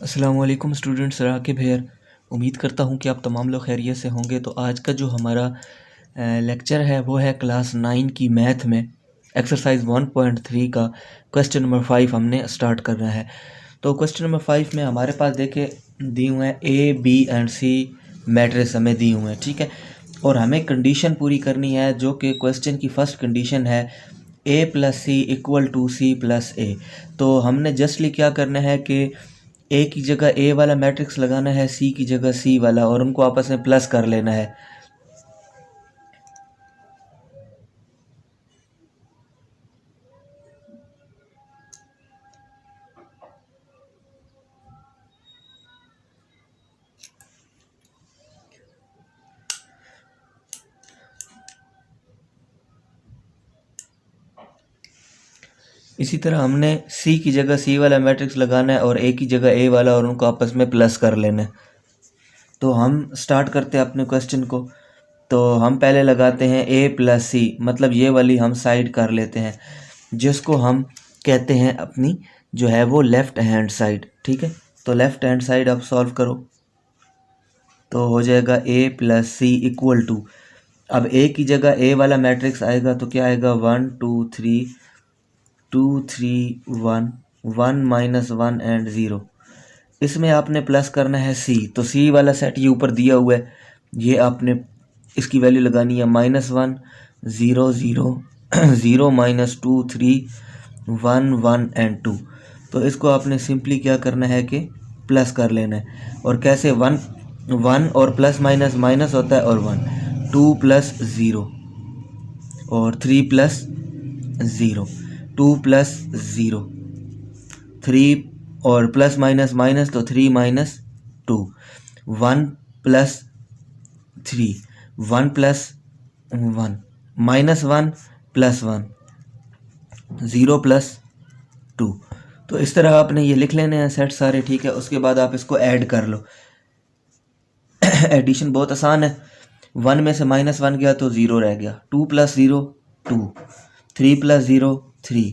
अस्सलाम वालेकुम students, Raqib hair. उम्मीद करता हूँ कि आप तमाम लोग खैरियत से होंगे। तो आज का जो हमारा लेक्चर है वो है क्लास 9 की मैथ में एक्सरसाइज 1.3 का क्वेश्चन नंबर 5 हमने स्टार्ट करना है। तो क्वेश्चन नंबर 5 में हमारे पास देखे दी हुए हैं A B and C matrix हमें दी हुए हैं, ठीक है। और हमें कंडीशन पूरी करनी है जो कि क्वेश्चन की फर्स्ट कंडीशन है A plus C equal to C plus A. तो हमने जस्टली क्या करना है कि ए की जगह ए वाला मैट्रिक्स लगाना है, सी की जगह सी वाला, और उनको आपस में प्लस कर लेना है। इसी तरह हमने सी की जगह सी वाला मैट्रिक्स लगाना है और ए की जगह ए वाला, और उनको आपस में प्लस कर लेना है। तो हम स्टार्ट करते हैं अपने क्वेश्चन को। तो हम पहले लगाते हैं ए प्लस सी, मतलब ये वाली हम साइड कर लेते हैं, जिसको हम कहते हैं अपनी जो है वो लेफ़्ट हैंड साइड, ठीक है। तो लेफ़्ट हैंड साइड आप सॉल्व करो तो हो जाएगा ए प्लस सी इक्वल टू, अब ए की जगह ए वाला मैट्रिक्स आएगा तो क्या आएगा 1 2 3 2 3 1 1 माइनस 1 एंड 0। इसमें आपने प्लस करना है सी, तो सी वाला सेट ये ऊपर दिया हुआ है, ये आपने इसकी वैल्यू लगानी है -1 0 0 0 माइनस 2 3 1 1 एंड 2। तो इसको आपने सिंपली क्या करना है कि प्लस कर लेना है। और कैसे 1 1 और प्लस माइनस माइनस होता है, और 1 2 प्लस 0 और 3 प्लस 0 2 प्लस 0 3 और प्लस माइनस माइनस तो 3 minus 2 1 plus 3 1 plus 1 minus 1 plus 1 0 plus 2। तो इस तरह आपने ये लिख लेने हैं सेट सारे, ठीक है। उसके बाद आप इसको ऐड कर लो। एडिशन बहुत आसान है। 1 में से -1 गया तो 0 रह गया, 2 plus 0 2 3 plus 0 3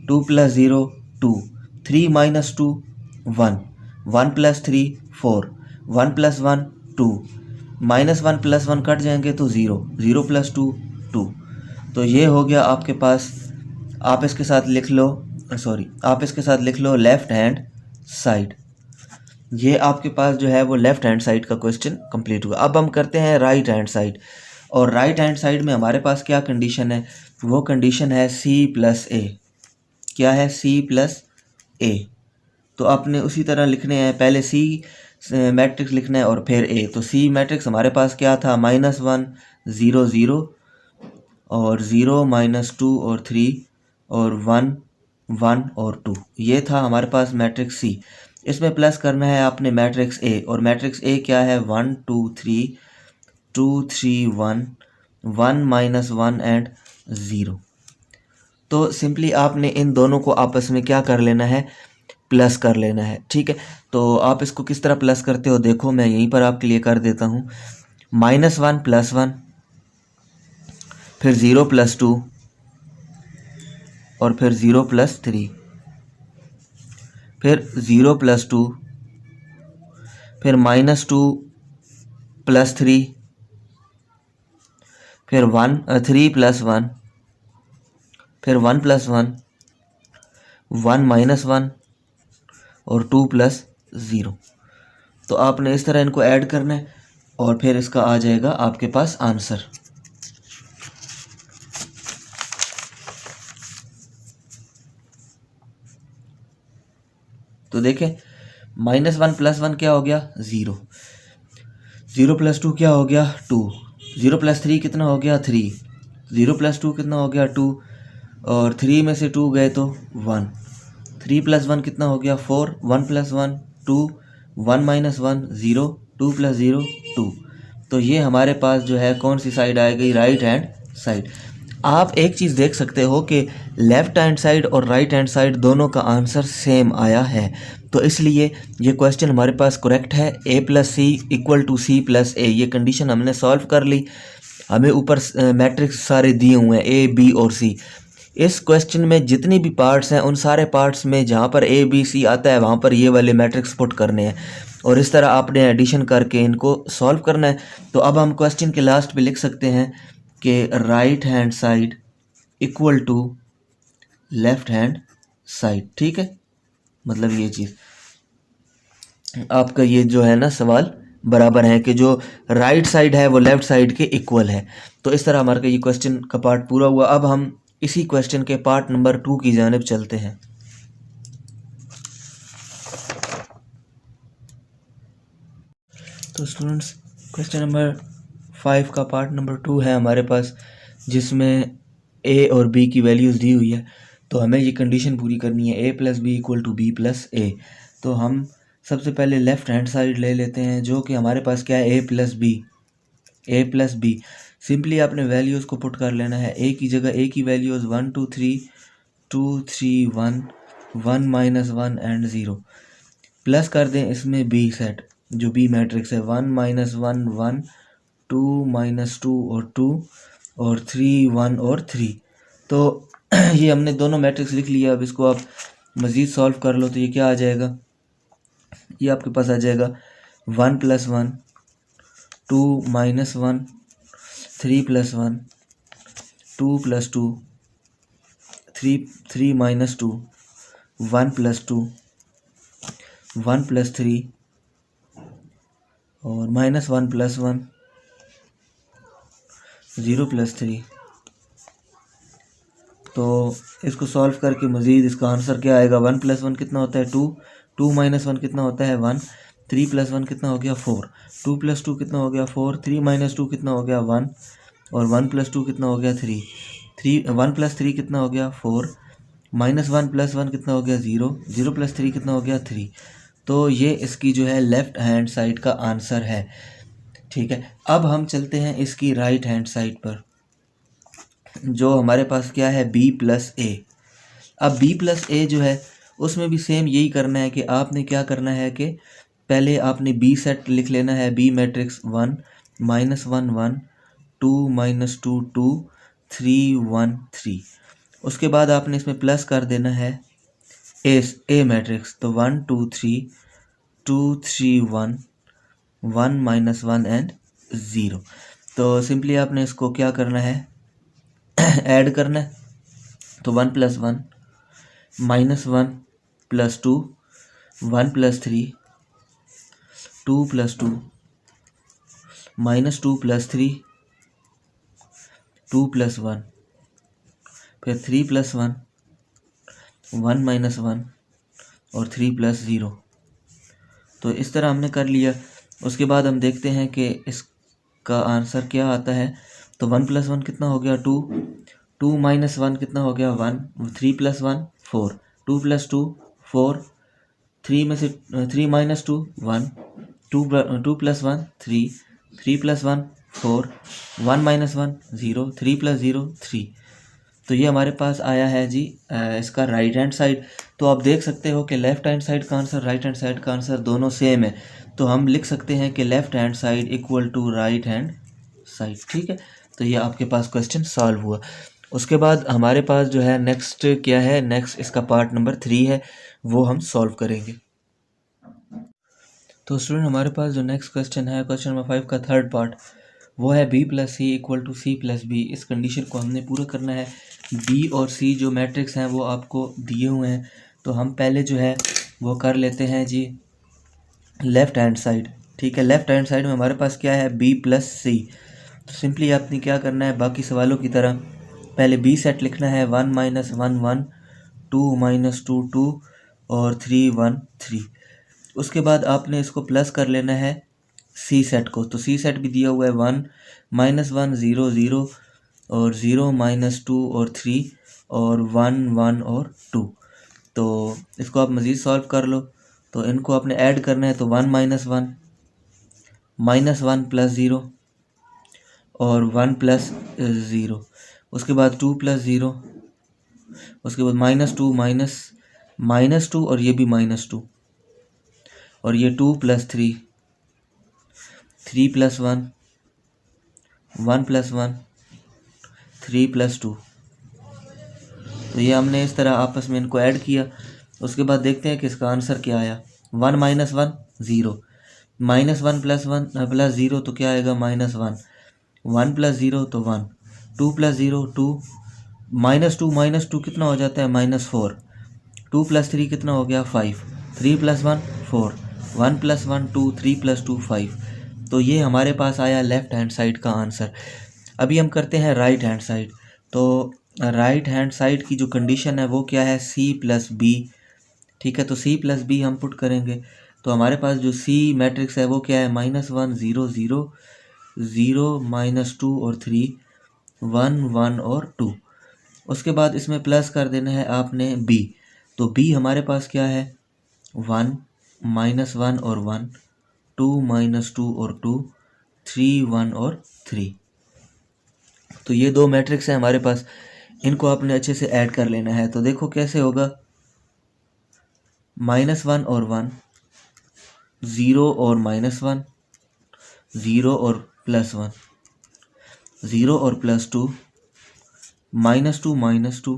2 plus 0 2 3 minus 2 1 1 plus 3 4 1 plus 1 2 -1 plus 1 cut जाएंगे तो 0 0 प्लस 2 2। तो ये हो गया आपके पास। आप इसके साथ लिख लो, आप इसके साथ लिख लो लेफ़्ट हैंड साइड। ये आपके पास जो है वो लेफ़्ट हैंड साइड का क्वेश्चन कंप्लीट हुआ। अब हम करते हैं राइट हैंड साइड। और राइट हैंड साइड में हमारे पास क्या कंडीशन है, वो कंडीशन है सी प्लस ए। क्या है? सी प्लस ए। तो आपने उसी तरह लिखने हैं, पहले सी मैट्रिक्स लिखना है और फिर ए। तो सी मैट्रिक्स हमारे पास क्या था, -1 0 0 और 0 -2 और 3 और 1 1 और 2, ये था हमारे पास मैट्रिक्स सी। इसमें प्लस करना है आपने मैट्रिक्स ए, और मैट्रिक्स ए क्या है 1 2 3 2 3 1 1 माइनस 1 एंड 0। तो सिंपली आपने इन दोनों को आपस में क्या कर लेना है, प्लस कर लेना है, ठीक है। तो आप इसको किस तरह प्लस करते हो देखो, मैं यहीं पर आपके लिए कर देता हूँ। -1 प्लस 1, फिर 0 प्लस 2 और फिर 0 प्लस 3, फिर 0 प्लस 2, फिर -2 प्लस 3, फिर 3 प्लस 1, फिर 1 प्लस 1 1 माइनस 1 और 2 प्लस 0। तो आपने इस तरह इनको ऐड करना है और फिर इसका आ जाएगा आपके पास आंसर। तो देखें -1 प्लस 1 क्या हो गया, 0 0 प्लस 2 क्या हो गया, 2 0 प्लस 3 कितना हो गया, 3 0 प्लस 2 कितना हो गया, 2 और 3 में से 2 गए तो 1 3 प्लस 1 कितना हो गया, 4 1 प्लस 1 2 1 माइनस 1 0 2 प्लस 0 2। तो ये हमारे पास जो है कौन सी साइड आएगी, राइट हैंड साइड। आप एक चीज़ देख सकते हो कि लेफ़्ट हैंड साइड और राइट हैंड साइड दोनों का आंसर सेम आया है, तो इसलिए ये क्वेश्चन हमारे पास करेक्ट है। A plus C equal to C plus A, ये कंडीशन हमने सॉल्व कर ली। हमें ऊपर मैट्रिक्स सारे दिए हुए हैं ए बी और सी। इस क्वेश्चन में जितनी भी पार्ट्स हैं उन सारे पार्ट्स में जहाँ पर ए बी सी आता है वहाँ पर ये वाले मैट्रिक्स पुट करने हैं और इस तरह आपने एडिशन करके इनको सॉल्व करना है। तो अब हम क्वेश्चन के लास्ट पे लिख सकते हैं कि right hand side equal to left hand side. ठीक है, मतलब ये चीज़ आपका ये जो है ना सवाल बराबर है कि जो राइट साइड है वो लेफ्ट साइड के इक्वल है। तो इस तरह हमारा ये क्वेश्चन का पार्ट पूरा हुआ। अब हम इसी क्वेश्चन के पार्ट नंबर 2 की जानिब चलते हैं। तो स्टूडेंट्स क्वेश्चन नंबर 5 का पार्ट नंबर 2 है हमारे पास, जिसमें ए और बी की वैल्यूज़ दी हुई है। तो हमें ये कंडीशन पूरी करनी है A plus B equal to B plus A. तो हम सबसे पहले लेफ़्ट हैंड साइड ले लेते हैं, जो कि हमारे पास क्या है, A plus B. A plus B simply आपने वैल्यूज़ को पुट कर लेना है। ए की जगह ए की वैल्यूज़ 1 2 3 2 3 1 1 माइनस 1 एंड 0 प्लस कर दें इसमें बी सेट जो बी मैट्रिक्स है 1 माइनस 1 1 2 माइनस 2 और 2 और 3 1 और 3। तो ये हमने दोनों मैट्रिक्स लिख लिया। अब इसको आप मज़ीद सॉल्व कर लो तो ये क्या आ जाएगा, ये आपके पास आ जाएगा 1 plus 1 2 minus 1 3 plus 1 2 plus 2 3 minus 2 1 plus 2 1 plus 3 और माइनस 1 प्लस 1 0 प्लस 3। तो इसको सॉल्व करके मज़ीद इसका आंसर क्या आएगा, 1 प्लस 1 कितना होता है 2, 2 माइनस 1 कितना होता है 1, 3 प्लस 1 कितना हो गया 4, 2 प्लस 2 कितना हो गया 4, 3 माइनस 2 कितना हो गया 1 और 1 प्लस 2 कितना हो गया 3, 1 प्लस 3 कितना हो गया 4, माइनस 1 प्लस 1 कितना हो गया 0, 0 प्लस 3 कितना हो गया 3। तो ये इसकी जो है लेफ़्ट हैंड साइड का आंसर है। ठीक है, अब हम चलते हैं इसकी राइट हैंड साइड पर, जो हमारे पास क्या है b प्लस ए। अब b प्लस ए जो है उसमें भी सेम यही करना है कि आपने क्या करना है कि पहले आपने b सेट लिख लेना है, b मैट्रिक्स 1 माइनस 1 1 2 माइनस 2 2 3 1 3। उसके बाद आपने इसमें प्लस कर देना है ए मैट्रिक्स, तो 1 2 3 2 3 1 1 माइनस 1 एंड 0। तो सिंपली आपने इसको क्या करना है ऐड करना है। तो 1 plus 1 minus 1 plus 2 1 plus 3 2 plus 2 minus 2 plus 3 2 plus 1 फिर 3 प्लस 1 1 माइनस 1 और 3 प्लस 0। तो इस तरह हमने कर लिया। उसके बाद हम देखते हैं कि इसका आंसर क्या आता है। तो 1 प्लस 1 कितना हो गया 2, 2 माइनस 1 कितना हो गया 1, 3 प्लस 1 4, 2 प्लस 2 4, 3 में से 3 minus 2 1, 2 plus 1 3, 3 plus 1 4, 1 minus 1 0, 3 plus 0 3। तो ये हमारे पास आया है जी इसका राइट हैंड साइड। तो आप देख सकते हो कि लेफ़्ट हैंड साइड का आंसर राइट हैंड साइड का आंसर दोनों सेम है। तो हम लिख सकते हैं कि left hand side equal to right hand side. ठीक है, तो ये आपके पास क्वेश्चन सॉल्व हुआ। उसके बाद हमारे पास जो है नेक्स्ट क्या है, नेक्स्ट इसका पार्ट नंबर 3 है, वो हम सॉल्व करेंगे। तो स्टूडेंट हमारे पास जो नेक्स्ट क्वेश्चन है, क्वेश्चन नंबर 5 का थर्ड पार्ट, वो है b plus C equal to C plus B. इस कंडीशन को हमने पूरा करना है। b और c जो मैट्रिक्स हैं वो आपको दिए हुए हैं। तो हम पहले जो है वो कर लेते हैं जी लेफ़्ट हैंड साइड। ठीक है, लेफ़्ट हैंड साइड में हमारे पास क्या है b प्लस सी। तो सिंपली आपने क्या करना है, बाकी सवालों की तरह पहले b सेट लिखना है 1 माइनस 1 1 2 माइनस 2 2 और 3 1 3। उसके बाद आपने इसको प्लस कर लेना है सी सेट को। तो सी सेट भी दिया हुआ है 1 माइनस 1 0 0 और 0 माइनस 2 और 3 और 1 1 और 2। तो इसको आप मज़ीद सॉल्व कर लो। तो इनको आपने ऐड करना है। तो 1 माइनस 1 माइनस 1 प्लस 0 और 1 प्लस 0। उसके बाद 2 प्लस 0, उसके बाद माइनस 2 माइनस 2 और ये भी माइनस 2 और ये 2 प्लस 3 3 प्लस 1 1 प्लस 1 3 प्लस 2। तो ये हमने इस तरह आपस में इनको ऐड किया। उसके बाद देखते हैं कि इसका आंसर क्या आया। 1 माइनस 1 ज़ीरो, -1 + 1 + 0 तो क्या आएगा -1, 1 + 0 तो 1, 2 + 0 2, -2 कितना हो जाता है -4, 2 + 3 कितना हो गया 5, 3 + 1 4, 1 + 1 2, 3 + 2 5। तो ये हमारे पास आया लेफ़्ट हैंड साइड का आंसर। अभी हम करते हैं राइट हैंड साइड। तो राइट हैंड साइड की जो कंडीशन है वो क्या है, C + B। ठीक है, तो C + B हम पुट करेंगे तो हमारे पास जो C मैट्रिक्स है वो क्या है, -1 0 0 0 -2 और 3, 1 1 और 2। उसके बाद इसमें प्लस कर देना है आपने B। तो B हमारे पास क्या है, 1 -1 और 1, 2 -2 और 2, 3 1 और 3। तो ये दो मैट्रिक्स हैं हमारे पास, इनको आपने अच्छे से ऐड कर लेना है। तो देखो कैसे होगा, -1 और 1, 0 और -1, 0 और +1, 0 और +2, -2 -2,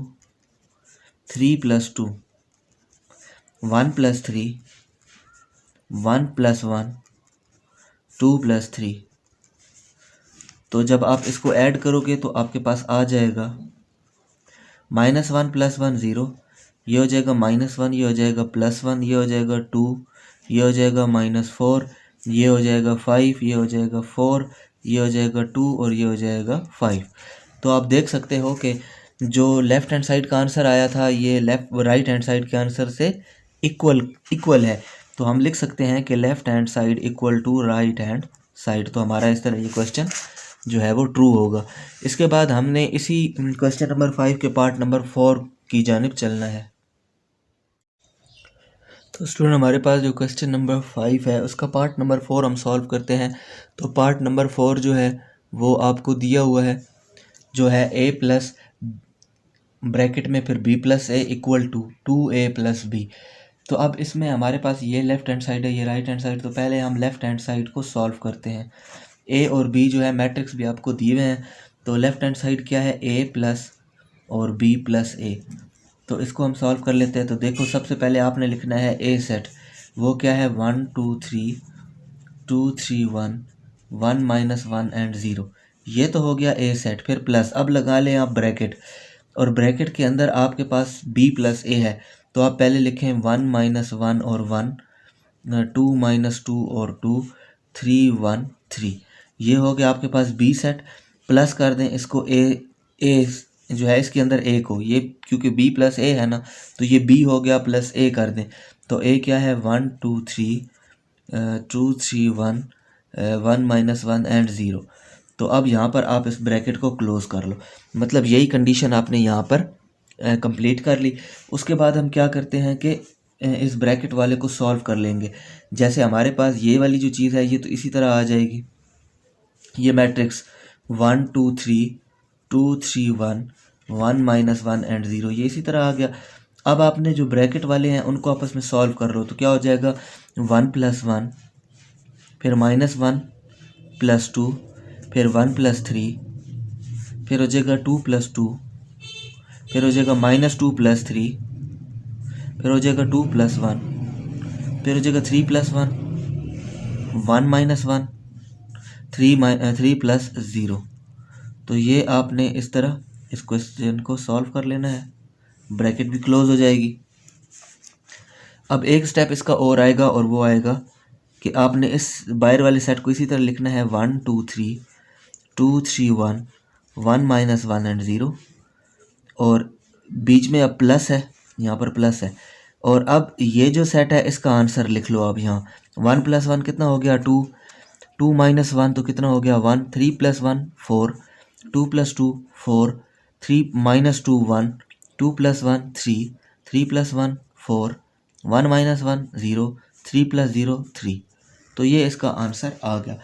3 + 2, 1 + 3, 1 + 1, 2 + 3। तो जब आप इसको ऐड करोगे तो आपके पास आ जाएगा -1 + 1 0, ये हो जाएगा -1, ये हो जाएगा +1, ये हो जाएगा 2, ये हो जाएगा -4, ये हो जाएगा 5, ये हो जाएगा 4, ये हो जाएगा 2 और ये हो जाएगा 5। तो आप देख सकते हो कि जो लेफ़्ट हैंड साइड का आंसर आया था ये राइट हैंड साइड के आंसर से इक्वल है। तो हम लिख सकते हैं कि left hand side equal to right hand side. तो हमारा इस तरह ये क्वेश्चन जो है वो ट्रू होगा। इसके बाद हमने इसी क्वेश्चन नंबर 5 के पार्ट नंबर 4 की जानिब चलना है। तो स्टूडेंट हमारे पास जो क्वेश्चन नंबर 5 है उसका पार्ट नंबर 4 हम सॉल्व करते हैं। तो पार्ट नंबर 4 जो है वो आपको दिया हुआ है, जो है a+ ब्रैकेट में फिर b+a equal to 2a + b। तो अब इसमें हमारे पास ये लेफ़्ट हैंड साइड है, ये राइट हैंड साइड। तो पहले हम लेफ़्ट हैंड साइड को सॉल्व करते हैं। a और b जो है मैट्रिक्स भी आपको दिए हुए हैं। तो लेफ़्ट हैंड साइड क्या है, a+ और b+ a। तो इसको हम सॉल्व कर लेते हैं। तो देखो सबसे पहले आपने लिखना है a सेट, वो क्या है 1 2 3 2 3 1 1 -1 एंड 0। ये तो हो गया a सेट। फिर प्लस, अब लगा लें आप ब्रैकेट, और ब्रैकेट के अंदर आपके पास b+ a है। तो आप पहले लिखें 1 -1 और 1, 2 -2 और 2, 3 1 3। ये हो गया आपके पास b सेट। प्लस कर दें इसको a जो है इसके अंदर a को, ये क्योंकि b+ a है ना, तो ये b हो गया प्लस a कर दें। तो a क्या है 1 2 3 2 3 1 1 -1 एंड 0। तो अब यहाँ पर आप इस ब्रैकेट को क्लोज़ कर लो। मतलब यही कंडीशन आपने यहाँ पर कंप्लीट कर ली। उसके बाद हम क्या करते हैं कि इस ब्रैकेट वाले को सॉल्व कर लेंगे। जैसे हमारे पास ये वाली जो चीज़ है ये तो इसी तरह आ जाएगी, ये मैट्रिक्स 1 2 3 2 3 1 1 -1 एंड 0, ये इसी तरह आ गया। अब आपने जो ब्रैकेट वाले हैं उनको आपस में सॉल्व कर लो। तो क्या हो जाएगा 1 + 1, फिर -1 + 2, फिर 1 + 3, फिर हो जाएगा 2 + 2, फिर हो जाएगा -2 + 3, फिर हो जाएगा 2 + 1, फिर हो जाएगा 3 + 1 1 -1 3 + 0। तो ये आपने इस तरह इस क्वेश्चन को सॉल्व कर लेना है, ब्रैकेट भी क्लोज हो जाएगी। अब एक स्टेप इसका और आएगा, और वो आएगा कि आपने इस बाहर वाले सेट को इसी तरह लिखना है 1 2 3 2 3 1 1 -1 एंड 0, और बीच में अब प्लस है, यहाँ पर प्लस है। और अब ये जो सेट है इसका आंसर लिख लो। अब यहाँ 1 + 1 कितना हो गया 2, 2 -1 तो कितना हो गया 1, 3 + 1 4, 2 + 2 4, 3 -2 1, 2 + 1 3, 3 + 1 4, 1 -1 0, 3 + 0 3। तो ये इसका आंसर आ गया।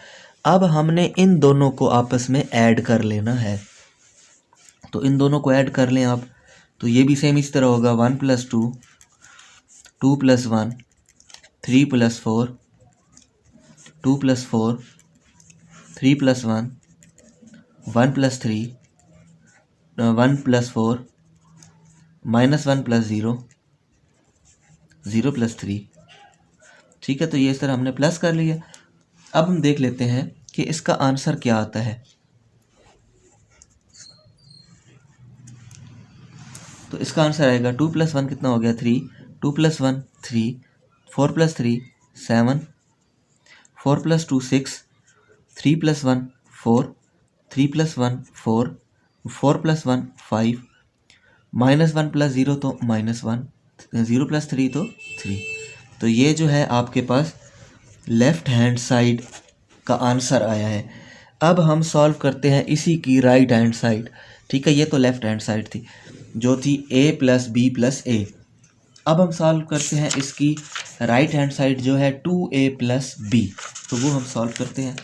अब हमने इन दोनों को आपस में ऐड कर लेना है। तो इन दोनों को ऐड कर लें आप। तो ये भी सेम इस तरह होगा 1 + 2, 2 + 1, 3 + 4, 2 + 4, 3 + 1, 1 + 3, 1 + 4, -1 + 0, 0 + 3। ठीक है, तो ये इस तरह हमने प्लस कर लिया। अब हम देख लेते हैं कि इसका आंसर क्या आता है। तो इसका आंसर आएगा 2 + 1 कितना हो गया 3, 2 + 1 3, 4 + 3 7, 4 + 2 6, 3 + 1 4, 3 + 1 4, 4 + 1 5, -1 + 0 तो -1, 0 + 3 तो 3। तो ये जो है आपके पास लेफ़्ट हैंड साइड का आंसर आया है। अब हम सॉल्व करते हैं इसी की राइट हैंड साइड। ठीक है, ये तो लेफ़्ट हैंड साइड थी जो थी a + b + a। अब हम सॉल्व करते हैं इसकी राइट हैंड साइड जो है 2a + b। तो वो हम सॉल्व करते हैं।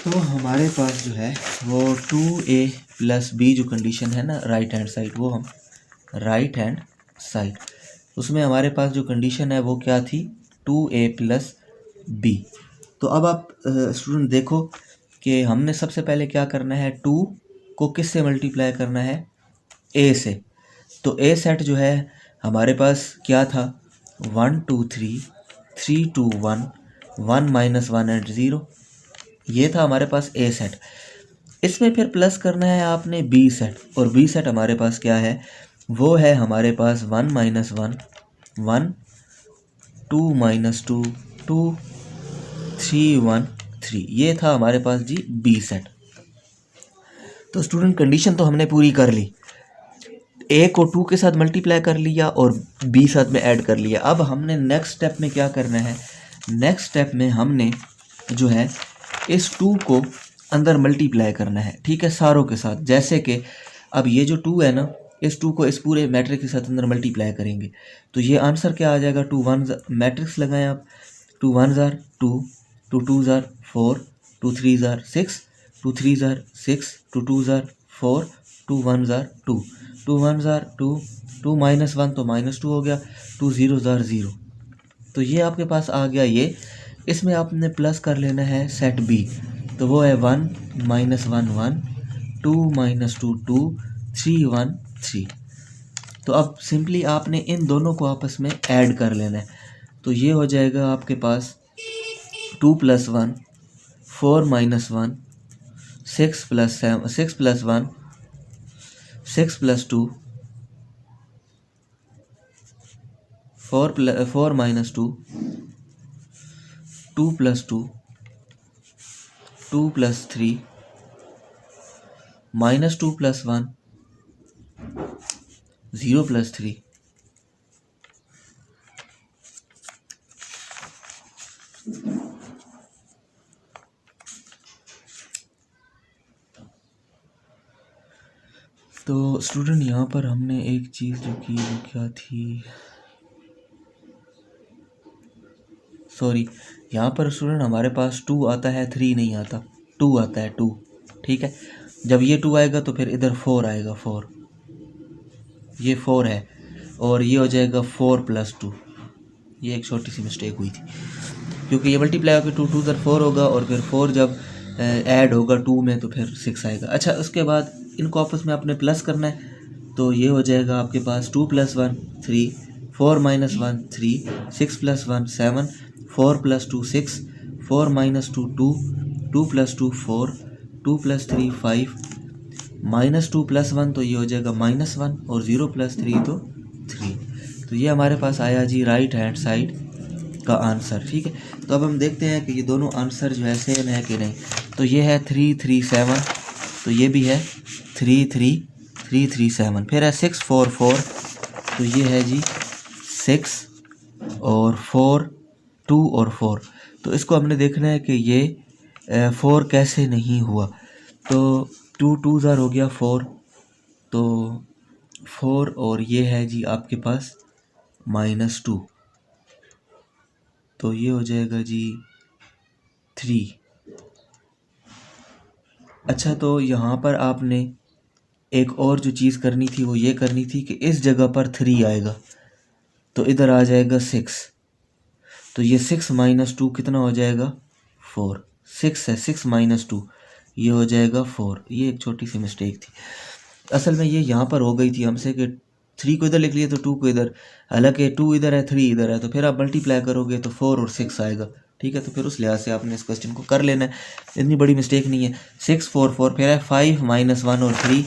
तो हमारे पास जो है वो 2a + b जो कंडीशन है ना राइट हैंड साइड, वो हम राइट हैंड साइड उसमें हमारे पास जो कंडीशन है वो क्या थी 2a + b। तो अब आप स्टूडेंट देखो कि हमने सबसे पहले क्या करना है, 2 को किस से मल्टीप्लाई करना है, a से। तो a सेट जो है हमारे पास क्या था 1 2 3, 3 2 1, 1 -1 एंड 0, ये था हमारे पास a सेट। इसमें फिर प्लस करना है आपने b सेट, और b सेट हमारे पास क्या है, वो है हमारे पास 1 - 1 1, 2 - 2 2, 3 1 3, ये था हमारे पास जी b सेट। तो स्टूडेंट कंडीशन तो हमने पूरी कर ली, a को 2 के साथ मल्टीप्लाई कर लिया और b साथ में ऐड कर लिया। अब हमने नेक्स्ट स्टेप में क्या करना है, नेक्स्ट स्टेप में हमने जो है इस 2 को अंदर मल्टीप्लाई करना है। ठीक है, सारों के साथ। जैसे कि अब ये जो 2 है ना, इस 2 को इस पूरे मैट्रिक्स के साथ अंदर मल्टीप्लाई करेंगे तो ये आंसर क्या आ जाएगा, 2 1 मैट्रिक्स लगाएं आप, 2 1 2, 2 2 4, 2 3 6, 2 3 6, 2 2 4, 2 1 2, 2 1 2, 2 -1 तो -2 हो गया, 2 0 0। तो ये आपके पास आ गया ये। इसमें आपने प्लस कर लेना है सेट बी, तो वो है 1 - 1 1, 2 - 2 2, 3 1 3। तो अब सिंपली आपने इन दोनों को आपस में ऐड कर लेना है। तो ये हो जाएगा आपके पास 2 + 1 4 - 1 6 + 7 6 + 1 6 + 2 4 - 2 2 + 2 2 + 3 -2 + 1 0 + 3। तो स्टूडेंट यहाँ पर हमने एक चीज़ जो की वो क्या थी, सॉरी, यहाँ पर स्टूडेंट हमारे पास 2 आता है, 3 नहीं आता, 2 आता है 2। ठीक है, जब ये 2 आएगा तो फिर इधर 4 आएगा, 4, ये 4 है और ये हो जाएगा 4 + 2। ये एक छोटी सी मिस्टेक हुई थी क्योंकि ये मल्टीप्लाई होकर 2 2 4 होगा और फिर 4 जब ऐड होगा 2 में तो फिर 6 आएगा। अच्छा, उसके बाद इनको आपस में आपने प्लस करना है, तो ये हो जाएगा आपके पास 2 + 1 3, 4 - 1 3, 6 + 1 7, 4 + 2 6, 4 - 2 2, 2 + 2 4, 2 + 3 5, -2 + 1 तो ये हो जाएगा -1 और 0 + 3 तो 3। तो ये हमारे पास आया जी राइट हैंड साइड का आंसर। ठीक है, तो अब हम देखते हैं कि ये दोनों आंसर जो है सेम है कि नहीं। तो ये है 3 3 7, तो ये भी है 3 3 3 3 7, फिर है 6 4 4, तो ये है जी 6 और 4 2 और 4। तो इसको हमने देखना है कि ये 4 कैसे नहीं हुआ। तो 2 2 हो गया 4, तो 4 और ये है जी आपके पास -2, तो ये हो जाएगा जी 3। अच्छा, तो यहाँ पर आपने एक और जो चीज़ करनी थी वो ये करनी थी कि इस जगह पर 3 आएगा तो इधर आ जाएगा 6। तो ये 6 माइनस 2 कितना हो जाएगा 4। 6 है, 6 माइनस 2 ये हो जाएगा 4। ये एक छोटी सी मिस्टेक थी, असल में ये यहाँ पर हो गई थी हमसे कि 3 को इधर लिख लिया तो 2 को इधर, हालांकि 2 इधर है 3 इधर है, तो फिर आप मल्टीप्लाई करोगे तो 4 और 6 आएगा। ठीक है, तो फिर उस लिहाज से आपने इस क्वेश्चन को कर लेना है, इतनी बड़ी मिस्टेक नहीं है। 6 4 4 फिर है 5 माइनस 1 और 3,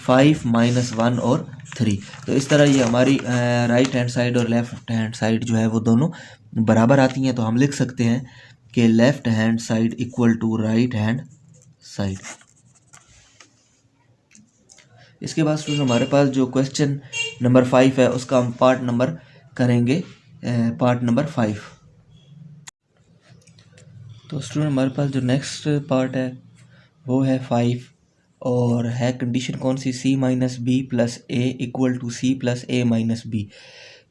5 माइनस 1 और 3। तो इस तरह ये हमारी राइट हैंड साइड और लेफ्ट हैंड साइड जो है वो दोनों बराबर आती हैं। तो हम लिख सकते हैं कि left hand side equal to right hand side. इसके बाद स्टूडेंट हमारे पास जो क्वेश्चन नंबर 5 है उसका हम पार्ट नंबर करेंगे, पार्ट नंबर 5। तो स्टूडेंट हमारे पास जो नेक्स्ट पार्ट है वो है 5 और है कंडीशन कौन सी, c minus B plus A equal to C plus A minus B.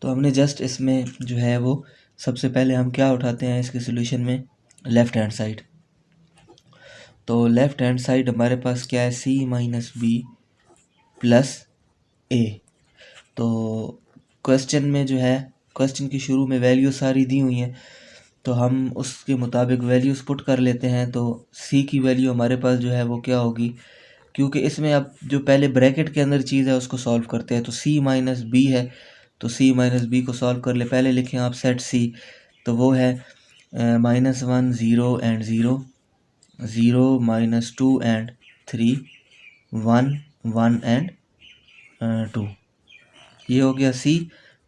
तो हमने जस्ट इसमें जो है वो सबसे पहले हम क्या उठाते हैं इसके सोल्यूशन में, लेफ़्ट हैंड साइड। तो लेफ़्ट हैंड साइड हमारे पास क्या है, c minus B plus A. तो क्वेश्चन में जो है, क्वेश्चन की शुरू में वैल्यू सारी दी हुई हैं, तो हम उसके मुताबिक वैल्यूज़ पुट कर लेते हैं। तो c की वैल्यू हमारे पास जो है वो क्या होगी, क्योंकि इसमें अब जो पहले ब्रैकेट के अंदर चीज़ है उसको सॉल्व करते हैं। तो c माइनस बी है, तो c माइनस बी को सॉल्व कर ले। पहले लिखें आप सेट c, तो वो है -1 0 एंड 0, 0 -2 एंड 3, 1 1 एंड 2। ये हो गया c।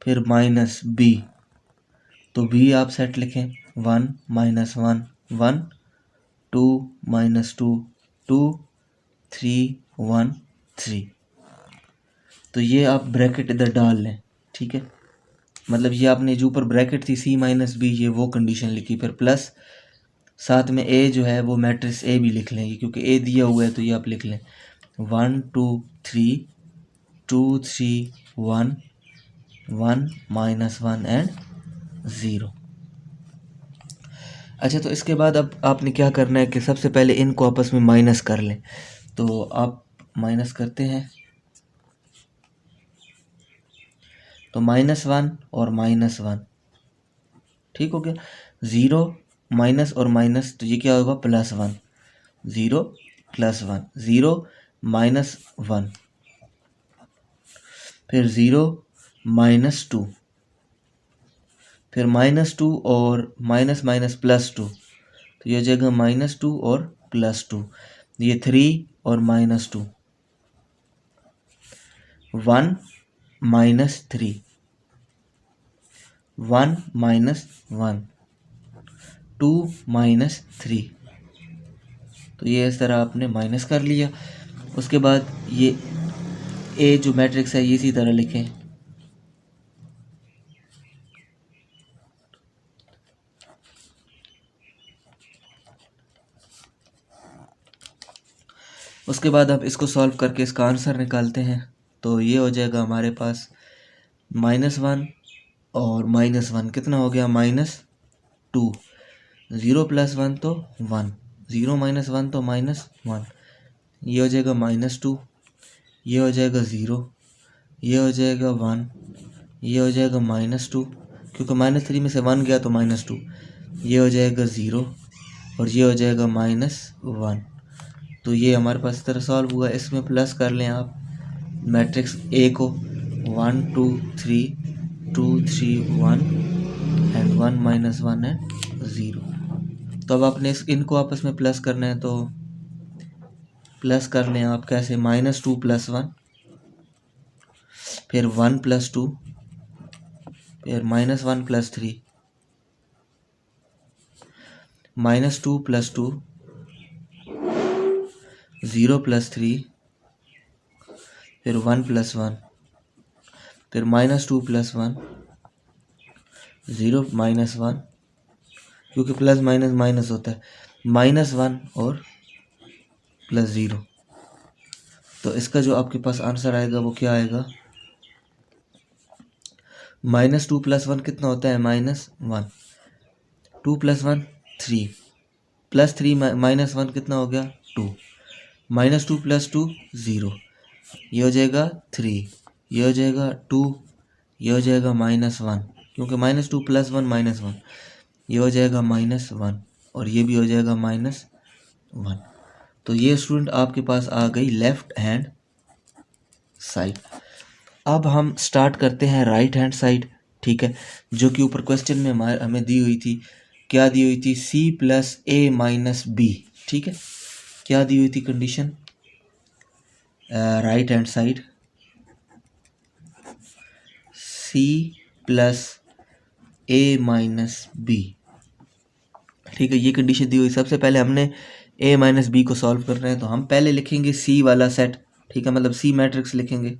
फिर माइनस b, तो b आप सेट लिखें 1 -1 1, 2 -2 2, 3 1 3। तो ये आप ब्रैकेट इधर डाल लें। ठीक है, मतलब ये आपने जो ऊपर ब्रैकेट थी c माइनस बी, ये वो कंडीशन लिखी। फिर प्लस साथ में a जो है वो मैट्रिक्स a भी लिख लेंगे, क्योंकि a दिया हुआ है तो ये आप लिख लें 1 2 3 2 3 1 1 -1 एंड 0। अच्छा, तो इसके बाद अब आपने क्या करना है कि सबसे पहले इनको आपस में माइनस कर लें। तो आप माइनस करते हैं, तो -1 और -1 ठीक हो गया। 0 माइनस और माइनस, तो ये क्या होगा +1, 0 +1, 0 -1, फिर 0 -2, फिर -2 और माइनस माइनस +2, तो ये हो जाएगा -2 और +2। ये 3 और -2, 1 -3, 1 -1, 2 -3। तो ये इस तरह आपने माइनस कर लिया। उसके बाद ये ए जो मैट्रिक्स है ये इसी तरह लिखें, उसके बाद आप इसको सॉल्व करके इसका आंसर निकालते हैं। तो ये हो जाएगा हमारे पास -1 और -1 कितना हो गया, -2, 0 + 1 तो 1, 0 -1 तो -1, ये हो जाएगा -2, ये हो जाएगा 0, ये हो जाएगा 1, ये हो जाएगा -2, क्योंकि -3 में से 1 गया तो -2, ये हो जाएगा 0 और ये हो जाएगा -1। तो ये हमारे पास इस तरह सॉल्व हुआ। इसमें प्लस कर लें आप मैट्रिक्स ए को, 1 2 3 2 3 1 एंड 1 -1 एंड 0। तो अब आपने इनको आपस में प्लस करना है, तो प्लस कर लें आप कैसे, -2 + 1, फिर 1 + 2, फिर -1 + 3, -2 + 2, 0 + 3, फिर 1 + 1, फिर -2 + 1, 0 -1, क्योंकि प्लस माइनस माइनस होता है, -1 और +0। तो इसका जो आपके पास आंसर आएगा वो क्या आएगा, -2 + 1 कितना होता है, -1, 2 + 1 3, +3 -1 कितना हो गया 2, -2 + 2 0, ये हो जाएगा 3, ये हो जाएगा 2, ये हो जाएगा -1, क्योंकि -2 + 1 -1, ये हो जाएगा -1 और ये भी हो जाएगा -1। तो ये स्टूडेंट आपके पास आ गई लेफ्ट हैंड साइड। अब हम स्टार्ट करते हैं राइट हैंड साइड, ठीक है, जो कि ऊपर क्वेश्चन में हमें दी हुई थी। क्या दी हुई थी? c + a - b, ठीक है। क्या दी हुई थी condition? Right hand side c + a - b, ठीक है, ये कंडीशन दी हुई। सबसे पहले हमने a - b को सॉल्व करना है, तो हम पहले लिखेंगे c वाला सेट, ठीक है, मतलब c मैट्रिक्स लिखेंगे,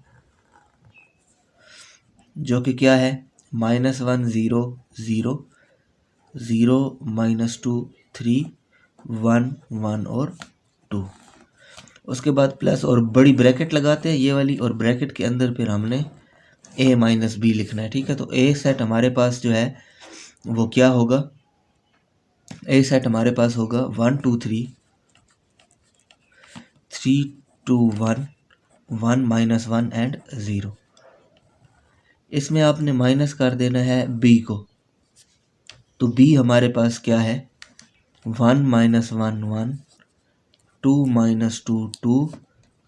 जो कि क्या है -1 0 0 0 -2 3 1 1 और 2। उसके बाद प्लस और बड़ी ब्रैकेट लगाते हैं ये वाली, और ब्रैकेट के अंदर फिर हमने a - b लिखना है, ठीक है। तो a सेट हमारे पास जो है वो क्या होगा? a सेट हमारे पास होगा 1 2 3 3 2 1 1 -1 एंड 0। इसमें आपने माइनस कर देना है b को, तो b हमारे पास क्या है? 1 - 1 1 2 - 2 2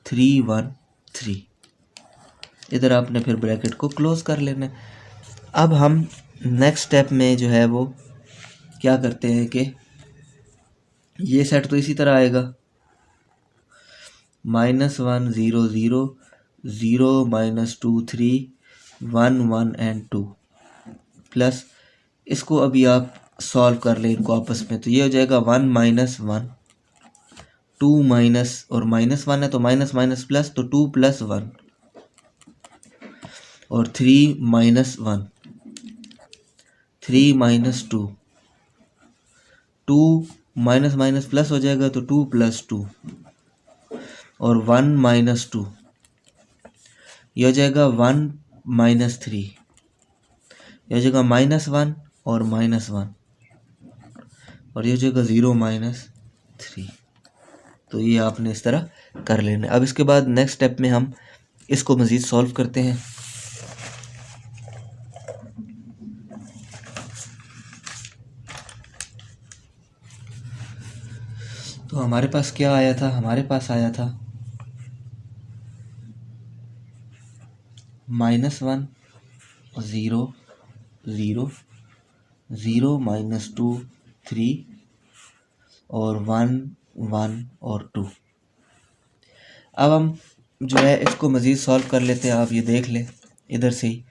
3 1 3। इधर आपने फिर ब्रैकेट को क्लोज कर लेना है। अब हम नेक्स्ट स्टेप में जो है वो क्या करते हैं कि ये सेट तो इसी तरह आएगा -1 0 0 0 -2 3 1 1 एंड 2, प्लस इसको अभी आप सॉल्व कर लें इनको आपस में, तो ये हो जाएगा 1 - 1 2 माइनस और -1 है तो माइनस माइनस प्लस, तो 2 + 1 और 3 - 1 3 - 2 2 माइनस माइनस प्लस हो जाएगा तो 2 + 2 और 1 - 2, यह हो जाएगा 1 - 3, यह हो जाएगा -1 और -1 और ये हो जाएगा 0 - 3। तो ये आपने इस तरह कर लेना है। अब इसके बाद नेक्स्ट स्टेप में हम इसको मज़ीद सॉल्व करते हैं। तो हमारे पास क्या आया था? हमारे पास आया था -1 0 0 0 -2 3 और 1 1 और 2। अब हम जो है इसको मज़ीद सॉल्व कर लेते हैं। आप ये देख लें इधर से ही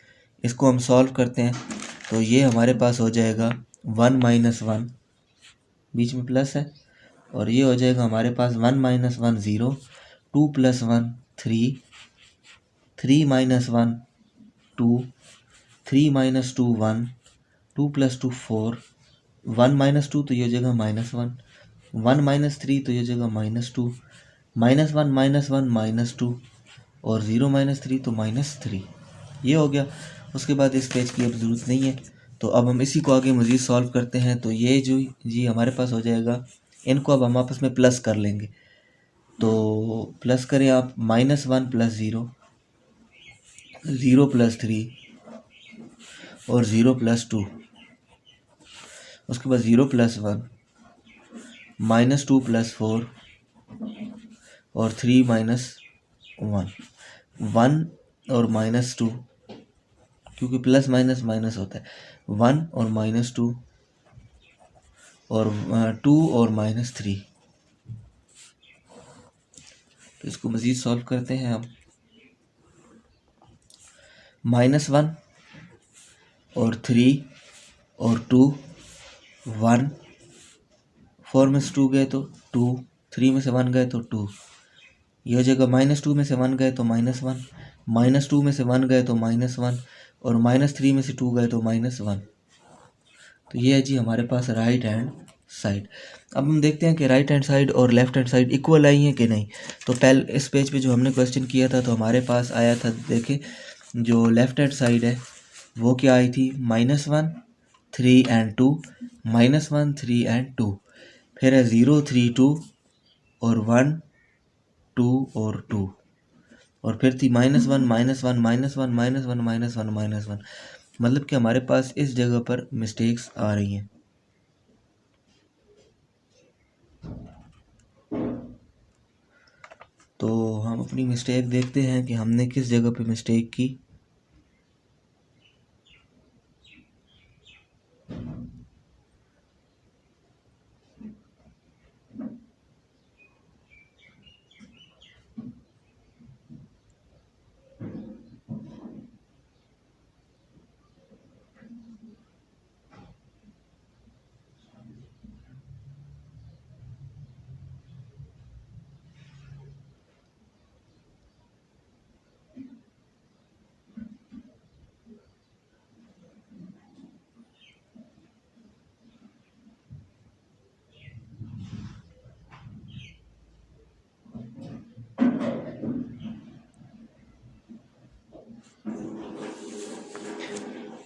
इसको हम सॉल्व करते हैं, तो ये हमारे पास हो जाएगा 1 - 1, बीच में प्लस है, और ये हो जाएगा हमारे पास 1 - 1 0 2 + 1 3 3 - 1 2 3 - 2 1 2 + 2 4 1 - 2 तो ये हो जाएगा -1 1 - 3 तो ये हो जाएगा -2 -1 -1 -2 और 0 - 3 तो -3। ये हो गया। उसके बाद इस पेज की अब ज़रूरत नहीं है, तो अब हम इसी को आगे मज़ीद सॉल्व करते हैं। तो ये जो जी हमारे पास हो जाएगा, इनको अब हम आपस में प्लस कर लेंगे। तो प्लस करें आप -1 + 0 0 + 3 और 0 + 2, उसके बाद 0 + 1 -2 + 4 और 3 - 1 1 और -2, क्योंकि प्लस माइनस माइनस होता है, 1 और -2 और 2 और -3। तो इसको मज़ीद सॉल्व करते हैं हम। -1 और 3 और 2 1 4 में से 2 गए तो 2 3 में से 1 गए तो 2, यह जगह -2 में से 1 गए तो -1 -2 में से 1 गए तो -1 और -3 में से 2 गए तो -1। तो ये है जी हमारे पास राइट हैंड साइड। अब हम देखते हैं कि राइट हैंड साइड और लेफ्ट हैंड साइड इक्वल आई हैं कि नहीं। तो पहले इस पेज पे जो हमने क्वेश्चन किया था, तो हमारे पास आया था, देखें जो लेफ्ट हैंड साइड है वो क्या आई थी, -1 3 एंड 2 -1 3 एंड 2, फिर है 0 3 2 और 1 2 और 2, और फिर थी -1 -1 -1 -1 -1 -1 -1, मतलब कि हमारे पास इस जगह पर मिस्टेक्स आ रही हैं। तो हम अपनी मिस्टेक देखते हैं कि हमने किस जगह पे मिस्टेक की।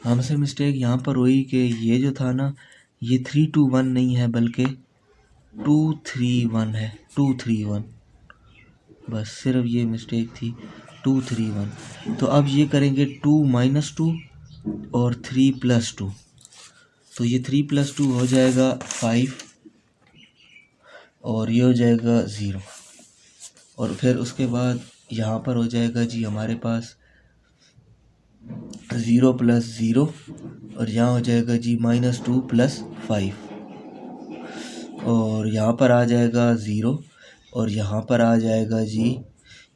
हमसे मिस्टेक यहाँ पर हुई कि ये जो था ना, ये 321 नहीं है बल्कि 231 है, 231, बस सिर्फ ये मिस्टेक थी, 231। तो अब ये करेंगे 2 - 2 और 3 + 2, तो ये 3 + 2 हो जाएगा 5 और ये हो जाएगा 0, और फिर उसके बाद यहाँ पर हो जाएगा जी हमारे पास 0 + 0, और यहाँ हो जाएगा जी -2 + 5, और यहाँ पर आ जाएगा 0, और यहाँ पर आ जाएगा जी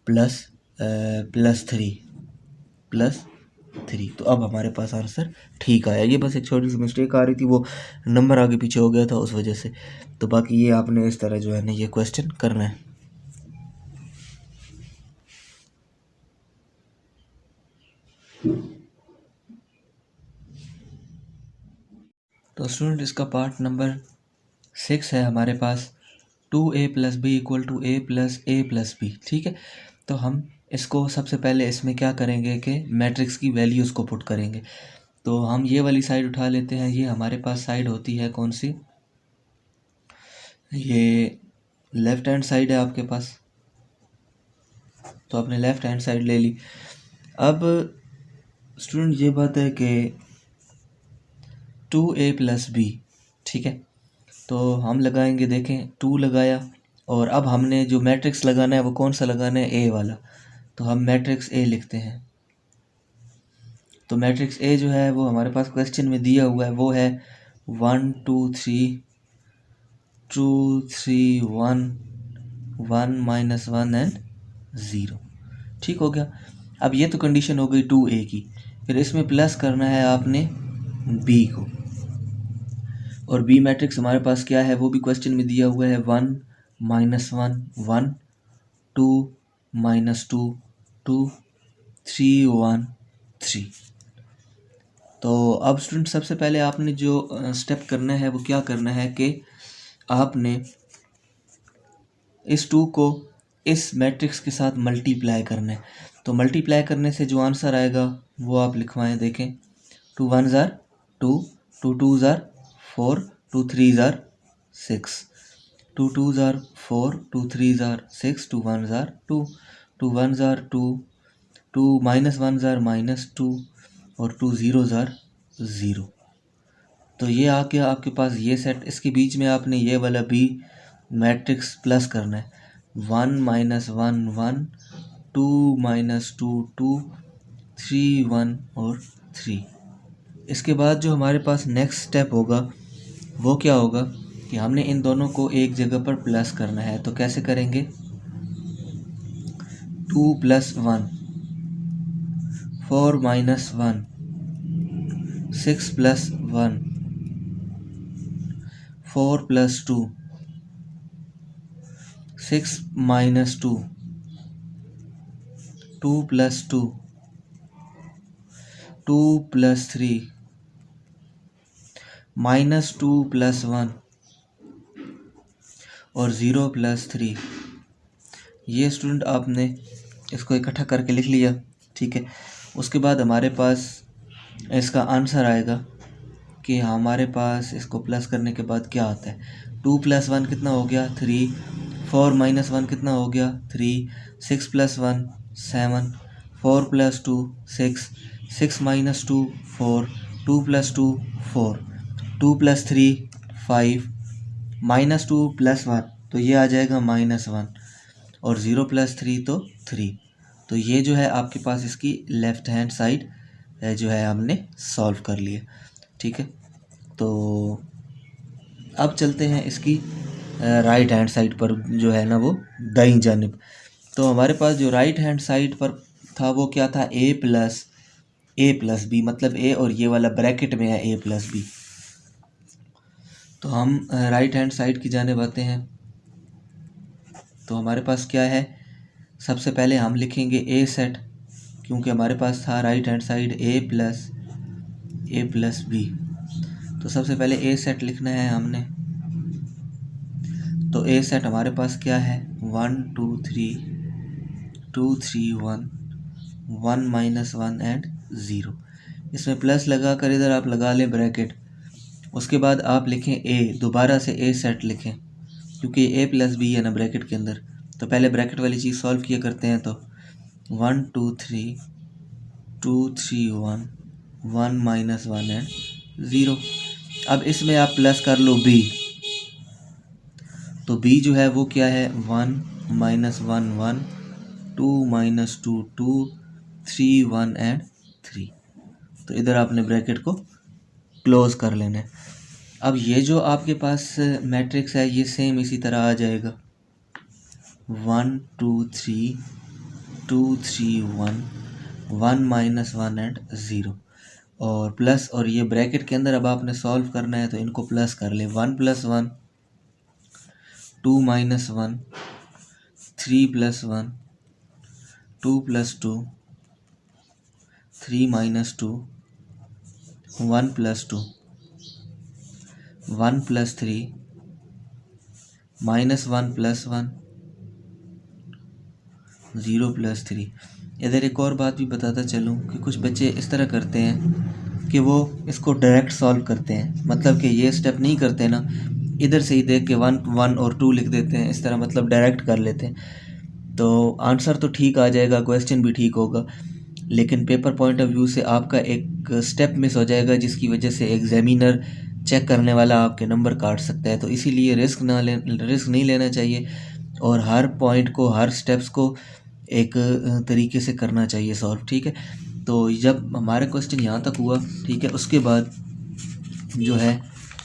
+3। तो अब हमारे पास आंसर ठीक आया। ये बस एक छोटी सी मिस्टेक आ रही थी, वो नंबर आगे पीछे हो गया था उस वजह से। तो बाकी ये आपने इस तरह जो है ना ये क्वेश्चन करना है। तो स्टूडेंट इसका पार्ट नंबर 6 है हमारे पास, 2a + b = a + a + b। ठीक है, तो हम इसको सबसे पहले इसमें क्या करेंगे कि मैट्रिक्स की वैल्यूज़ को पुट करेंगे। तो हम ये वाली साइड उठा लेते हैं, ये हमारे पास साइड होती है कौन सी, ये लेफ़्ट हैंड साइड है आपके पास, तो आपने लेफ़्ट हैंड साइड ले ली। अब स्टूडेंट ये बात है कि 2a + b, ठीक है, तो हम लगाएंगे, देखें 2 लगाया, और अब हमने जो मैट्रिक्स लगाना है वो कौन सा लगाना है, ए वाला, तो हम मैट्रिक्स ए लिखते हैं। तो मैट्रिक्स ए जो है वो हमारे पास क्वेश्चन में दिया हुआ है, वो है 1 2 3 2 3 1 1 -1 एंड 0। ठीक हो गया। अब ये तो कंडीशन हो गई 2a की, फिर इसमें प्लस करना है आपने b को, और b मैट्रिक्स हमारे पास क्या है वो भी क्वेश्चन में दिया हुआ है, 1 -1 1 2 -2 2 3 1 3। तो अब स्टूडेंट सबसे पहले आपने जो स्टेप करना है वो क्या करना है कि आपने इस 2 को इस मैट्रिक्स के साथ मल्टीप्लाई करना है। तो मल्टीप्लाई करने से जो आंसर आएगा वो आप लिखवाएं, देखें 2 1s are 2, 2 2s are 4, 2 3s are 6, 2 2s are 4, 2 3s are 6, 2 1s are 2, 2 1s are 2, 2 -1s are -2, और 2 0s are 0। तो ये आ गया आपके पास ये सेट, इसके बीच में आपने ये वाला भी मैट्रिक्स प्लस करना है, 1 -1 1, 2 -2 2, 3 1 और 3। इसके बाद जो हमारे पास नेक्स्ट स्टेप होगा वो क्या होगा कि हमने इन दोनों को एक जगह पर प्लस करना है। तो कैसे करेंगे, 2 + 1 4 - 1 6 + 1 4 + 2 6 - 2 2 + 2 2 + 3 -2 + 1 और 0 + 3। ये स्टूडेंट आपने इसको इकट्ठा करके लिख लिया, ठीक है। उसके बाद हमारे पास इसका आंसर आएगा कि हमारे पास इसको प्लस करने के बाद क्या आता है, 2 + 1 कितना हो गया 3, 4 - 1 कितना हो गया 3, 6 + 1 7, 4 + 2 6, 6 - 2 4, 2 + 2 4, 2 + 3 5, -2 + 1 तो ये आ जाएगा -1, और 0 + 3 तो 3। तो ये जो है आपके पास इसकी लेफ़्ट हैंड साइड जो है हमने सॉल्व कर लिया। ठीक है, तो अब चलते हैं इसकी राइट हैंड साइड पर, जो है ना वो दाईं जानिब। तो हमारे पास जो राइट हैंड साइड पर था वो क्या था, a + b, मतलब a और ये वाला ब्रैकेट में है a + b। तो हम राइट हैंड साइड की जानिब आते हैं। तो हमारे पास क्या है, सबसे पहले हम लिखेंगे a सेट, क्योंकि हमारे पास था right hand side a + b। तो सबसे पहले a सेट लिखना है हमने। तो a सेट हमारे पास क्या है, 1 2 3 2 3 1 1 - 1 एंड 0। इसमें प्लस लगा कर इधर आप लगा लें ब्रैकेट। उसके बाद आप लिखें a, दोबारा से a सेट लिखें, क्योंकि a + b है ना ब्रैकेट के अंदर। तो पहले ब्रैकेट वाली चीज़ सॉल्व किया करते हैं। तो 1 2 3 2 3 1 1 - 1 एंड 0। अब इसमें आप प्लस कर लो b। तो b जो है वो क्या है, 1 - 1 1 2 - 2 2 3 1 एंड 3। तो इधर आपने ब्रैकेट को क्लोज कर लेना है। अब ये जो आपके पास मैट्रिक्स है ये सेम इसी तरह आ जाएगा, 1 2 3 2 3 1 1 - 1 एंड 0। और प्लस, और ये ब्रैकेट के अंदर अब आपने सॉल्व करना है तो इनको प्लस कर ले, 1 + 1 2 - 1 3 + 1 2 + 2 3 - 2 1 + 2 1 + 3 -1 + 1 0 + 3। इधर एक और बात भी बताता चलूँ कि कुछ बच्चे इस तरह करते हैं कि वो इसको डायरेक्ट सॉल्व करते हैं, मतलब कि ये स्टेप नहीं करते ना, इधर से ही देख के 1 1 और 2 लिख देते हैं, इस तरह मतलब डायरेक्ट कर लेते हैं। तो आंसर तो ठीक आ जाएगा, क्वेश्चन भी ठीक होगा, लेकिन पेपर पॉइंट ऑफ व्यू से आपका एक स्टेप मिस हो जाएगा, जिसकी वजह से एग्जामिनर चेक करने वाला आपके नंबर काट सकता है। तो इसीलिए रिस्क नहीं लेना चाहिए, और हर पॉइंट को, हर स्टेप्स को एक तरीके से करना चाहिए सॉल्व। ठीक है, तो जब हमारा क्वेश्चन यहाँ तक हुआ, ठीक है, उसके बाद जो है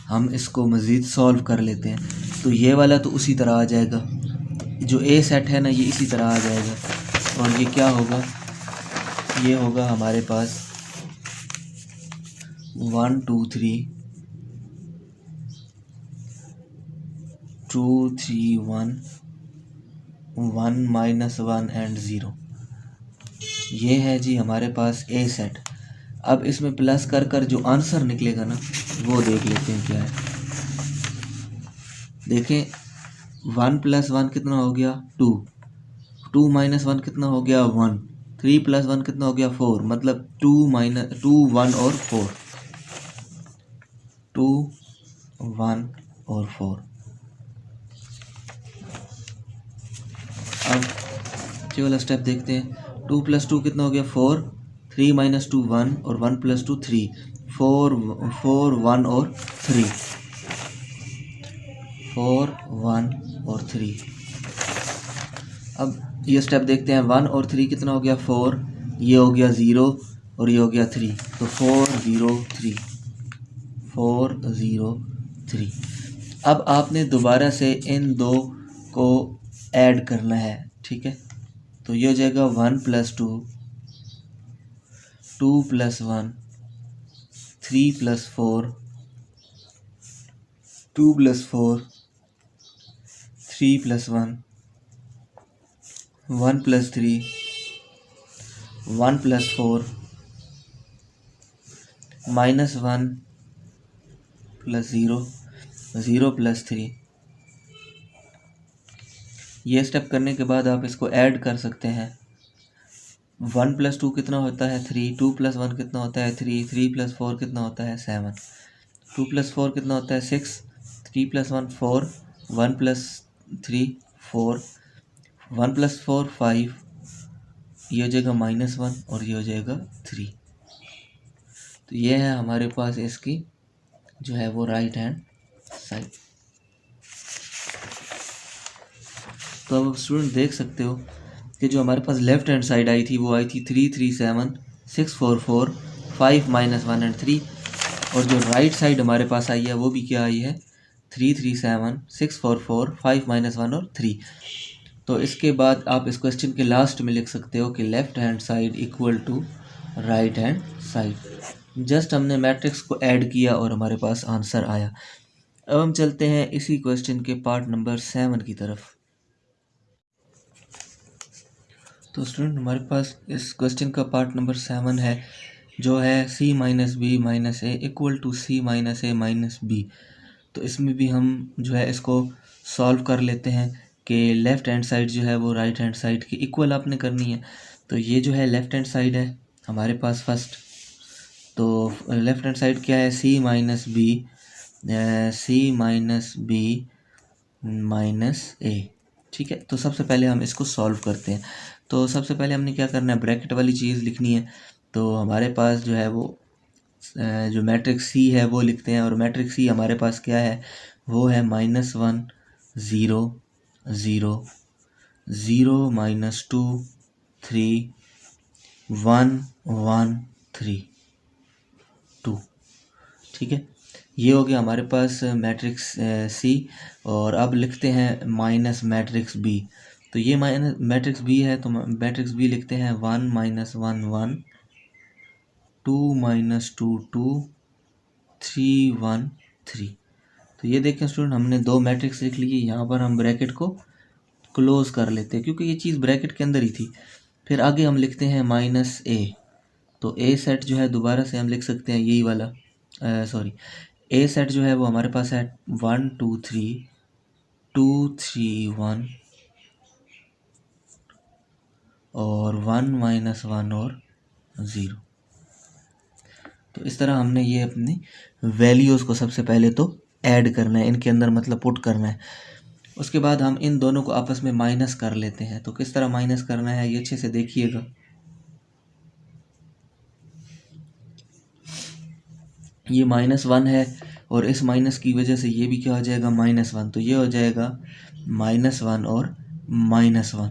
हम इसको मज़ीद सॉल्व कर लेते हैं। तो ये वाला तो उसी तरह आ जाएगा, जो ए सेट है ना ये इसी तरह आ जाएगा, और ये क्या होगा, ये होगा हमारे पास 1 2 3 2 3 1 1 - 1 एंड 0। ये है जी हमारे पास ए सेट। अब इसमें प्लस कर कर जो आंसर निकलेगा ना वो देख लेते हैं क्या है। देखें, 1 + 1 कितना हो गया, 2 2 - 1 कितना हो गया, 1 3 + 1 कितना हो गया, 4, मतलब 2 1 और 4, 2 1 और 4। अब ये वाला स्टेप देखते हैं, 2 + 2 कितना हो गया, 4 3 - 2 1 और 1 + 2 3 4 4 1 और 3 4 1 और 3। अब ये स्टेप देखते हैं, 1 और 3 कितना हो गया, 4, ये हो गया 0 और ये हो गया 3, तो 4 0 3 4 0 3। अब आपने दोबारा से इन दो को ऐड करना है। ठीक है, तो ये हो जाएगा 1 + 2 2 + 1 3 + 4 2 + 4 3 + 1 1 + 3 1 + 4 -1 + 0 0 + 3। ये स्टेप करने के बाद आप इसको ऐड कर सकते हैं। 1 + 2 कितना होता है, 3 2 + 1 कितना होता है, 3 3 + 4 कितना होता है, 7 2 + 4 कितना होता है, 6 3 + 1 4 1 + 3 4 1 + 4 5, ये हो जाएगा -1 और ये हो जाएगा 3। तो ये है हमारे पास इसकी जो है वो राइट हैंड साइड। तो अब स्टूडेंट देख सकते हो कि जो हमारे पास लेफ्ट हैंड साइड आई थी वो आई थी 337 644 5 -1 एंड 3, और जो राइट साइड हमारे पास आई है वो भी क्या आई है 337 644 5 -1 और 3। तो इसके बाद आप इस क्वेश्चन के लास्ट में लिख सकते हो कि left hand side equal to right hand side. Just हमने मैट्रिक्स को ऐड किया और हमारे पास आंसर आया। अब हम चलते हैं इसी क्वेश्चन के पार्ट नंबर 7 की तरफ। तो स्टूडेंट हमारे पास इस क्वेश्चन का पार्ट नंबर 7 है, जो है c minus B minus A equal to C minus A minus B. तो इसमें भी हम जो है इसको सॉल्व कर लेते हैं कि लेफ़्ट हैंड साइड जो है वो राइट हैंड साइड की इक्वल आपने करनी है। तो ये जो है लेफ़्ट हैंड साइड है हमारे पास फर्स्ट, तो लेफ़्ट हैंड साइड क्या है c माइनस बी माइनस ए। ठीक है, तो सबसे पहले हम इसको सॉल्व करते हैं। तो सबसे पहले हमने क्या करना है, ब्रैकेट वाली चीज़ लिखनी है। तो हमारे पास जो है वो जो मैट्रिक्स सी है वो लिखते हैं, और मैट्रिक्स सी हमारे पास क्या है वो है -1 0 0 0 -2 3 1 1 3 2। ठीक है, ये हो गया हमारे पास मैट्रिक्स सी। और अब लिखते हैं माइनस मैट्रिक्स बी। तो ये माइनस मैट्रिक्स बी है, तो मैट्रिक्स बी लिखते हैं 1 -1 1 2 -2 2 3 1 3। तो ये देखें स्टूडेंट, हमने दो मैट्रिक्स लिख लिए। यहाँ पर हम ब्रैकेट को क्लोज कर लेते हैं क्योंकि ये चीज़ ब्रैकेट के अंदर ही थी। फिर आगे हम लिखते हैं माइनस ए। तो ए सेट जो है दोबारा से हम लिख सकते हैं यही वाला, सॉरी, ए सेट जो है वो हमारे पास है 1 2 3 2 3 1 और 1 -1 और 0। तो इस तरह हमने ये अपनी वैल्यूज़ को सबसे पहले तो ऐड करना है, इनके अंदर मतलब पुट करना है। उसके बाद हम इन दोनों को आपस में माइनस कर लेते हैं। तो किस तरह माइनस करना है ये अच्छे से देखिएगा। ये -1 है और इस माइनस की वजह से ये भी क्या हो जाएगा -1। तो ये हो जाएगा -1 और -1।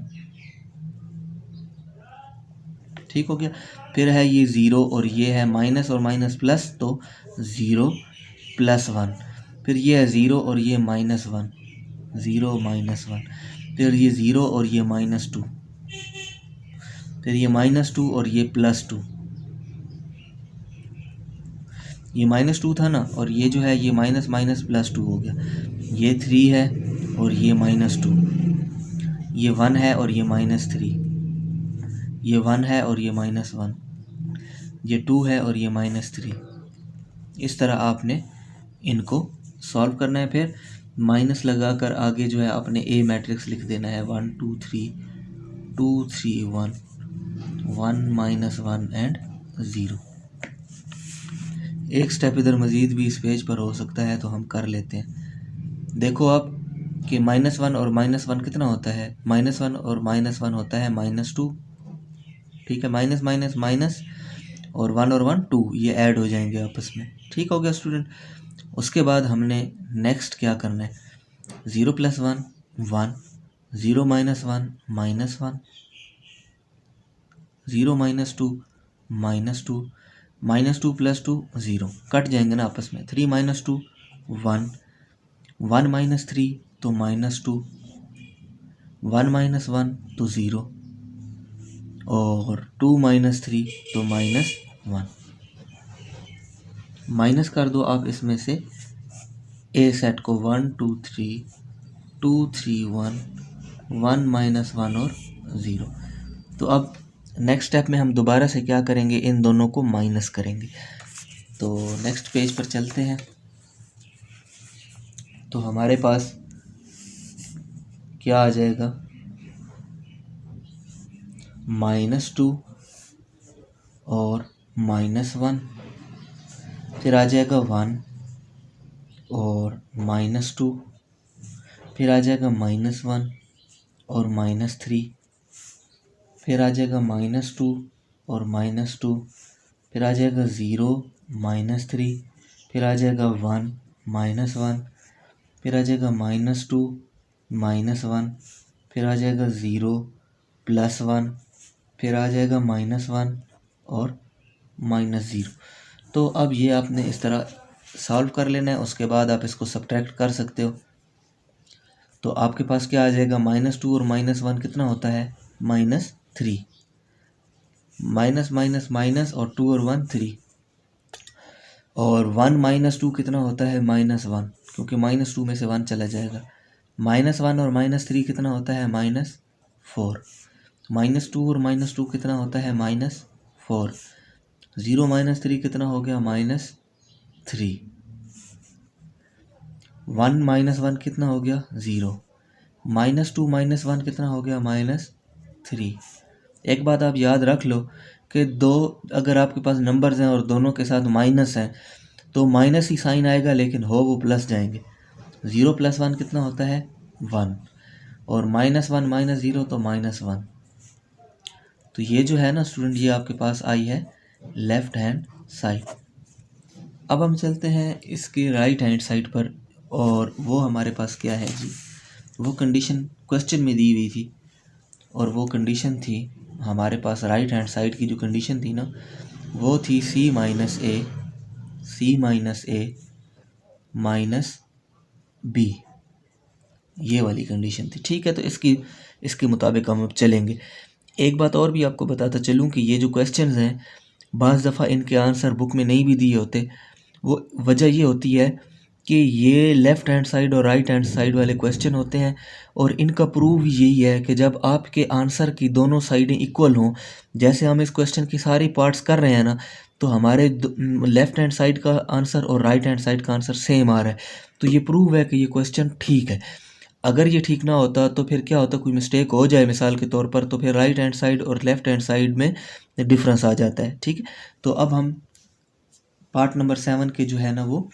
ठीक हो गया। फिर है ये 0 और ये है माइनस और माइनस प्लस, तो 0 +1। फिर ये है 0 और ये -1 0 -1। फिर ये 0 और ये -2। फिर ये -2 और ये +2। ये -2 था ना, और ये जो है ये माइनस माइनस +2 हो गया। ये 3 है और ये -2। ये 1 है और ये -3। ये 1 है और ये -1। ये 2 है और ये -3। इस तरह आपने इनको सॉल्व करना है। फिर माइनस लगाकर आगे जो है आपने ए मैट्रिक्स लिख देना है 1 2 3 2 3 1 1 -1 एंड 0। एक स्टेप इधर मज़ीद भी इस पेज पर हो सकता है, तो हम कर लेते हैं। देखो आप कि -1 और -1 कितना होता है, -1 और -1 होता है -2। ठीक है, माइनस माइनस माइनस और 1 और 1 2, ये ऐड हो जाएंगे आपस में। ठीक हो गया स्टूडेंट। उसके बाद हमने नेक्स्ट क्या करना है, 0 + 1 1 0 - 1 -1 0 - 2 -2 -2 + 2 0, कट जाएंगे ना आपस में। 3 - 2 1 1 - 3 तो -2 1 - 1 तो 0 और 2 - 3 तो -1। माइनस कर दो आप इसमें से ए सेट को 1 2 3 2 3 1 1 -1 और 0। तो अब नेक्स्ट स्टेप में हम दोबारा से क्या करेंगे, इन दोनों को माइनस करेंगे। तो नेक्स्ट पेज पर चलते हैं। तो हमारे पास क्या आ जाएगा, -2 और -1। फिर आ जाएगा 1 और -2। फिर आ जाएगा -1 और -3। फिर आ जाएगा -2 और -2। फिर आ जाएगा 0 -3। फिर आ जाएगा 1 -1। फिर आ जाएगा -2 -1। फिर आ जाएगा 0 +1, फिर आ जाएगा -1 और -0। तो अब ये आपने इस तरह सॉल्व कर लेना है, उसके बाद आप इसको सब्ट्रैक्ट कर सकते हो। तो आपके पास क्या आ जाएगा, -2 और -1 कितना होता है, -3, माइनस माइनस माइनस और 2 और 1 3, और 1 - 2 कितना होता है, -1, क्योंकि -2 में से 1 चला जाएगा। -1 और -3 कितना होता है, -4। -2 और -2 कितना होता है, -4। 0 - 3 कितना हो गया, -3। 1 - 1 कितना हो गया, 0। -2 - 1 कितना हो गया, -3। एक बात आप याद रख लो कि दो अगर आपके पास नंबर्स हैं और दोनों के साथ माइनस हैं तो माइनस ही साइन आएगा, लेकिन हो वो प्लस जाएंगे। 0 + 1 कितना होता है, 1, और -1 - 0 तो -1। तो ये जो है ना स्टूडेंट, ये आपके पास आई है लेफ्ट हैंड साइड। अब हम चलते हैं इसके राइट हैंड साइड पर, और वो हमारे पास क्या है जी, वो कंडीशन क्वेश्चन में दी हुई थी, और वो कंडीशन थी हमारे पास राइट हैंड साइड की जो कंडीशन थी ना, वो थी C - A - B, ये वाली कंडीशन थी। ठीक है, तो इसके मुताबिक हम अब चलेंगे। एक बात और भी आपको बताता चलूँ कि ये जो क्वेश्चंस हैं, बाज़ दफ़ा इनके आंसर बुक में नहीं भी दिए होते। वो वजह ये होती है कि ये लेफ़्ट हैंड साइड और राइट हैंड साइड वाले क्वेश्चन होते हैं, और इनका प्रूफ यही है कि जब आपके आंसर की दोनों साइडें इक्वल हों, जैसे हम इस क्वेश्चन की सारी पार्ट्स कर रहे हैं ना, तो हमारे लेफ़्ट हैंड साइड का आंसर और राइट हैंड साइड का आंसर सेम आ रहा है, तो ये प्रूव है कि ये क्वेश्चन ठीक है। अगर ये ठीक ना होता तो फिर क्या होता, कोई मिस्टेक हो जाए मिसाल के तौर पर, तो फिर राइट हैंड साइड और लेफ़्ट हैंड साइड में डिफरेंस आ जाता है। ठीक है, तो अब हम पार्ट नंबर 7 के जो है ना वो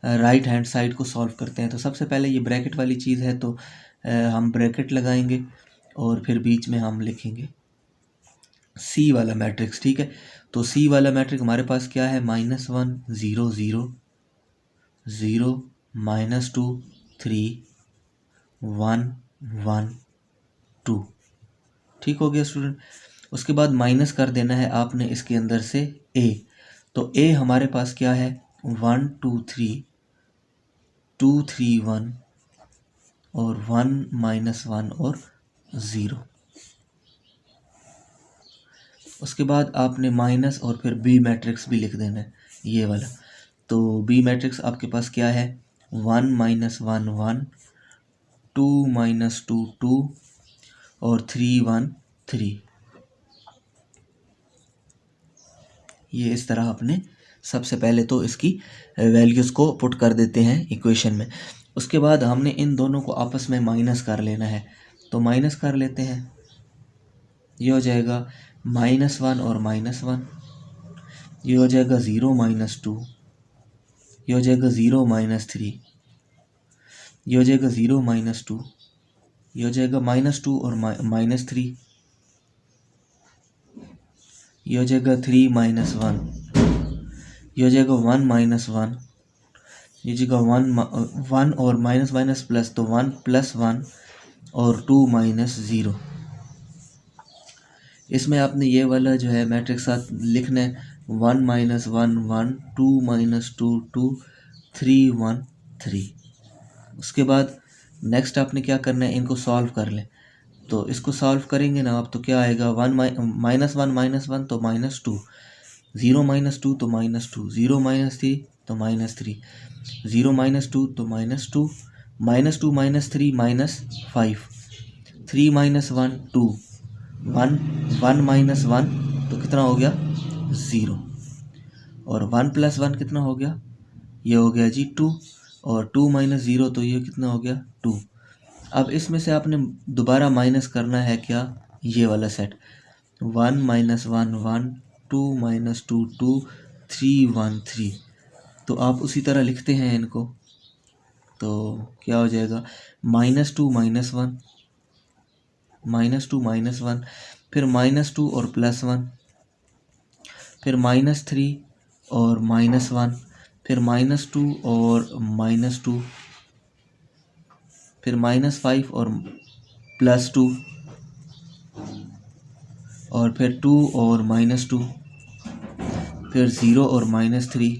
राइट हैंड साइड को सॉल्व करते हैं। तो सबसे पहले ये ब्रैकेट वाली चीज़ है, तो हम ब्रैकेट लगाएंगे और फिर बीच में हम लिखेंगे C वाला मैट्रिक्स। ठीक है, तो C वाला मैट्रिक्स हमारे पास क्या है, -1 0 0 0 -2 3 1 1 2। ठीक हो गया स्टूडेंट। उसके बाद माइनस कर देना है आपने इसके अंदर से A। तो A हमारे पास क्या है, 1 2 3 2 3 1 और 1 -1 और 0। उसके बाद आपने माइनस और फिर B मैट्रिक्स भी लिख देना है, ये वाला। तो B मैट्रिक्स आपके पास क्या है, 1 - 1 1 2 - 2 2 और 3 1 3। ये इस तरह आपने सबसे पहले तो इसकी वैल्यूज़ को पुट कर देते हैं इक्वेशन में। उसके बाद हमने इन दोनों को आपस में माइनस कर लेना है, तो माइनस कर लेते हैं। ये हो जाएगा -1 और -1, ये हो जाएगा 0 - 2, ये हो जाएगा 0 - 3, ये हो जाएगा 0 - 2, ये हो जाएगा -2 और -3, ये हो जाएगा 3 - 1, ये हो जाएगा 1 - 1, ये जगह 1 और माइनस माइनस प्लस, तो 1 + 1 और 2 - 0। इसमें आपने ये वाला जो है मैट्रिक्स साथ लिखना है, 1 - 1 1 2 - 2 2 3 1 3। उसके बाद नेक्स्ट आपने क्या करना है, इनको सॉल्व कर लें। तो इसको सॉल्व करेंगे ना आप, तो क्या आएगा, -1 - 1 तो -2, 0 - 2 तो -2, 0 - 3 तो -3, 0 - 2 तो -2, -2 - 3 -5, 3 - 1 2, 1 1 - 1 तो कितना हो गया, 0, और 1 + 1 कितना हो गया, ये हो गया जी 2, और 2 - 0 तो ये कितना हो गया, 2। अब इसमें से आपने दोबारा माइनस करना है क्या, ये वाला सेट, 1 - 1 1 2 - 2 2 3 1 3। तो आप उसी तरह लिखते हैं इनको, तो क्या हो जाएगा, -2 - 1 -2 - 1, फिर -2 और +1, फिर -3 और -1, फिर -2 और -2, फिर -5 और +2 और फिर 2 और -2, फिर 0 और -3,